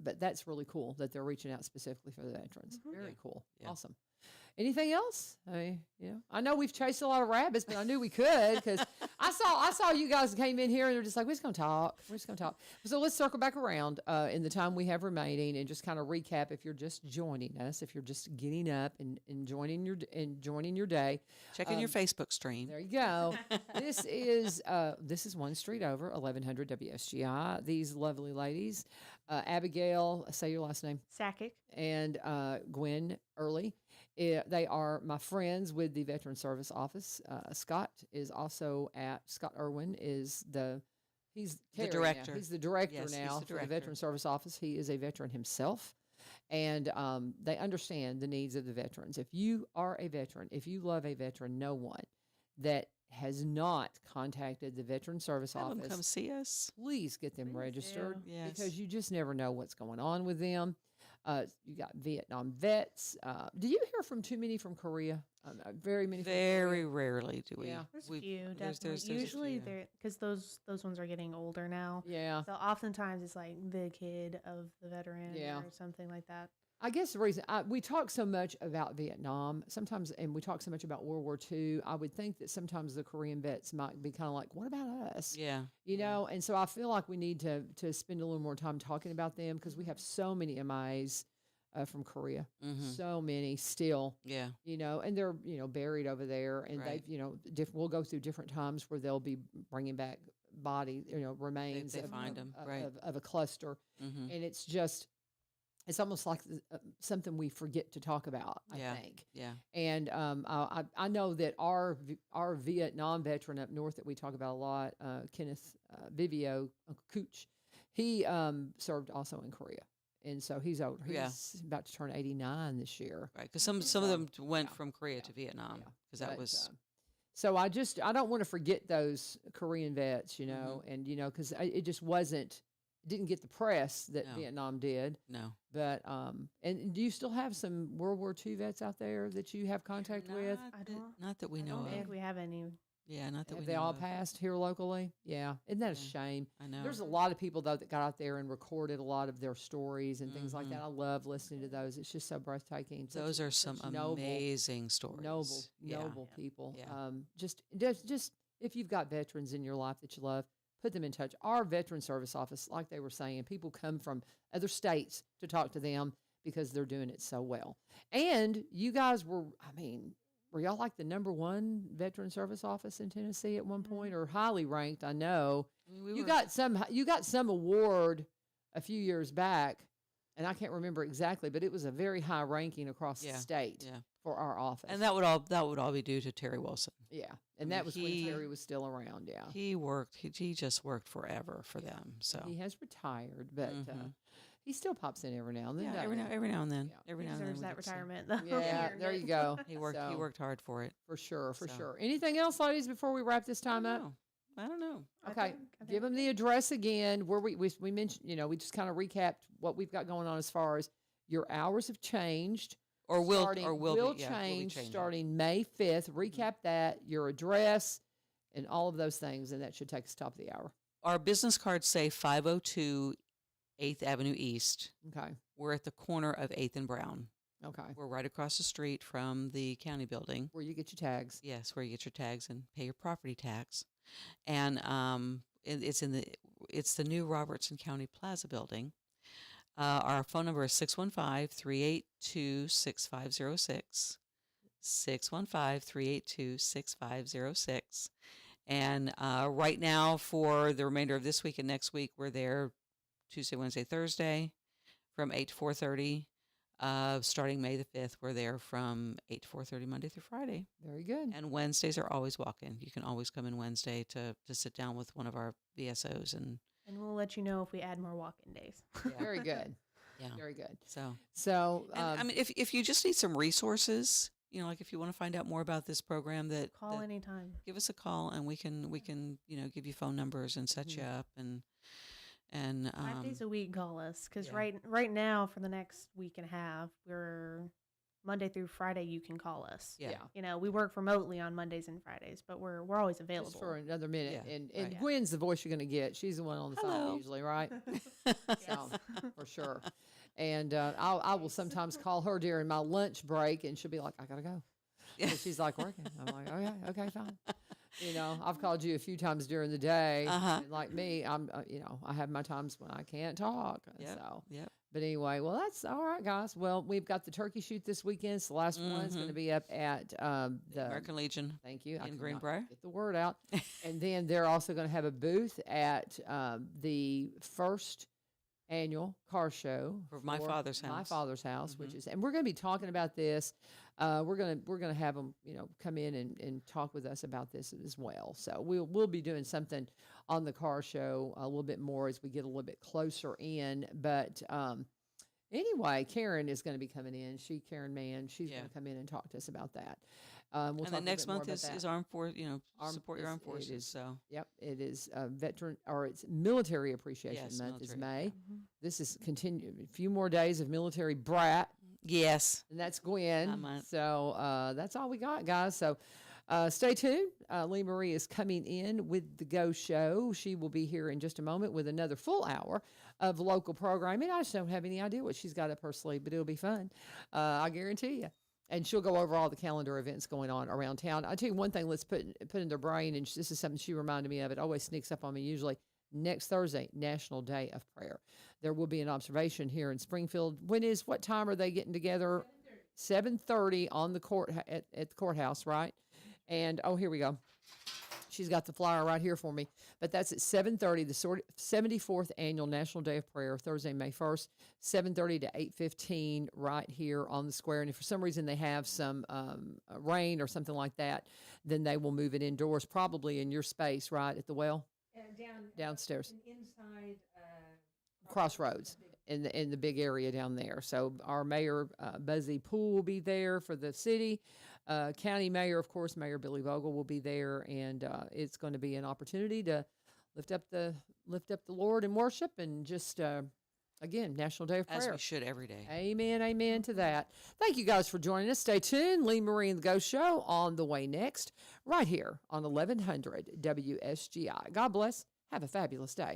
But that's really cool that they're reaching out specifically for the veterans. Very Yeah. cool. Yeah. Awesome. Anything else? I mean, I know we've chased a lot of rabbits, but I knew we could because I saw you guys came in here and they're just like, we're just going to talk. We're just going to talk. So let's circle back around in the time we have remaining and just kind of recap. If you're just joining us, if you're just getting up and joining your day, Checking your Facebook stream. there you go. This is one street over, 1100 WSGI. These lovely ladies, Abigail, say your last name, Sacic. and Gwen Early. They are my friends with the Veteran Service Office. Scott Irwin is he's The Terry director. Now. He's the director Yes, he's now the for the director. Veteran Service Office. He is a veteran himself. And they understand the needs of the veterans. If you are a veteran, if you love a veteran, no one that has not contacted the Veteran Service Have them Office, come see us. please get them Please registered do. Yes. because you just never know what's going on with them. You got Vietnam vets. Do you hear from too many from Korea? Very many. From Very Korea? rarely do we. Yeah. There's we- a few, there's- definitely. there's a Usually few. they're because those ones are getting older now. Yeah. So oftentimes it's like the kid of the veteran Yeah. or something like that. I guess the reason we talk so much about Vietnam sometimes, and we talk so much about World War II, I would think that sometimes the Korean vets might be kind of like, what about us? Yeah. You know, and so I feel like we need to spend a little more time talking about them because we have so many MIAs from Korea, so many still, Yeah. and they're, buried over there and Right. they've, we'll go through different times where they'll be bringing back body, remains they of, find 'em, right. of a cluster. Mm-hmm. And it's almost like something we forget to talk about, I Yeah. think. Yeah. And I know that our Vietnam veteran up north that we talk about a lot, Kenneth Vivio, Uncle Cooch, he served also in Korea. And so he's old. He's Yeah. about to turn 89 this year. Right. Because some of them went yeah, from Korea yeah, to Vietnam yeah. because that But, was so I don't want to forget those Korean vets, Mm-hmm. and because it just didn't get the press that No. Vietnam did. no. But and do you still have some World War II vets out there that you have contact with? I don't- Not that we I know don't of. think we have any. Yeah. Not that Have we they know all of. passed here locally? Yeah, isn't that a Yeah. shame? I know. There's a lot of people though that got out there and recorded a lot of their stories and things like Mhm. that. I love listening to those. It's just so breathtaking. Those are some such noble, amazing stories. noble Yeah. people. Yeah. Just if you've got veterans in your life that you love, put them in touch. Our Veteran Service Office, like they were saying, people come from other states to talk to them because they're doing it so well. And you guys were y'all like the #1 Veteran Service Office in Tennessee at one point, or highly ranked? I know I mean, we you were- got some award a few years back, and I can't remember exactly, but it was a very high ranking across the Yeah, state yeah. for our office. And that would all be due to Terry Wilson. yeah, and I mean, that was when he- Terry was still around. Yeah, He worked. He just worked forever for them. So he has retired, but Mhm. he still pops in every now and then. yeah, doesn't he? every now and then. Yeah. Every He now and then deserves we that get some- retirement though. Yeah, He there earned you it. go. He worked. He So, worked hard for it. for sure, for So. sure. Anything else, ladies, before we wrap this time up? I don't know. I Okay, think give them the address again. Where we mentioned, we just kind of recapped what we've got going on as far as your hours have changed. Or will starting- or will be, yeah, will be change changing. starting May 5th. Recap that, your address, and all of those things, and that should take us top of the hour. Our business cards say 502 8th Avenue East. Okay. We're at the corner of 8th and Brown. Okay. We're right across the street from the county building. Where you get your tags. Yes, where you get your tags and pay your property tax. And it's the new Robertson County Plaza building. Our phone number is 615-382-6506. 615-382-6506. And right now, for the remainder of this week and next week, we're there Tuesday, Wednesday, Thursday from 8 to 4:30. Starting May the 5th, we're there from 8 to 4:30 Monday through Friday. Very good. And Wednesdays are always walk-in. You can always come in Wednesday to sit down with one of our VSOs. And And we'll let you know if we add more walk-in days. Very good. yeah, Very good. so. So, And, I mean, if you just need some resources, like if you want to find out more about this program, Call that anytime. give us a call and we can give you phone numbers and set you up. And And 5 days a week, call us, because yeah. right now for the next week and a half, we're Monday through Friday. You can call us. yeah. You know, we work remotely on Mondays and Fridays, but we're always available. Just for another minute. Yeah, And right. Gwen's the voice you're going to get. She's the one on the Hello. phone usually, right? Yes. So, for sure. And I will sometimes call her during my lunch break, and she'll be like, I got to go. Yeah. And she's like working. I'm like, okay, fine. You know, I've called you a few times during the day. And like me, I'm, I have my times when I can't talk. Yep. So, Yep. but anyway, well, that's all right, guys. Well, we've got the turkey shoot this weekend. It's the last one. It's going to be up at the American Legion. Thank you. I in could Greenbrier. not get the word out. And then they're also going to have a booth at the first annual car show For my father's My house. father's house, which is, and we're going to be talking about this. We're gonna have them, come in and talk with us about this as well. So we'll be doing something on the car show a little bit more as we get a little bit closer in. But anyway, Karen is going to be coming in. Karen Mann, she's going to come in and talk to us about that. We'll And talk then a next bit more month about is that. armed force. Support your armed It forces. is. So Yep, it is veteran, or it's Military Appreciation Yes, Month is military, May. This is a few more days of military brat, yes. and that's Gwen. That month. So that's all we got, guys. So stay tuned. Lee Marie is coming in with the Go Show. She will be here in just a moment with another full hour of local programming. I just don't have any idea what she's got up her sleeve, but it'll be fun. I guarantee you. And she'll go over all the calendar events going on around town. I'll tell you one thing, let's put in their brain, and this is something she reminded me of. It always sneaks up on me usually. Next Thursday, National Day of Prayer. There will be an observation here in Springfield. What time are they getting together? 7:30 on the court at the courthouse, right? And, here we go. She's got the flyer right here for me. But that's at 7:30, the 74th Annual National Day of Prayer, Thursday, May 1st, 7:30 to 8:15 right here on the square. And if for some reason they have some rain or something like that, then they will move it indoors, probably in your space, right, at the well? Downstairs. Inside Crossroads in the big area down there. So our mayor, Buzzy Poole, will be there for the city. County mayor, of course, Mayor Billy Vogel will be there, and it's going to be an opportunity to lift up the Lord in worship and just again, National Day of Prayer. As we should every day. Amen to that. Thank you guys for joining us. Stay tuned. Lee Marie and the Ghost Show on the way next, right here on 1100 WSGI. God bless. Have a fabulous day.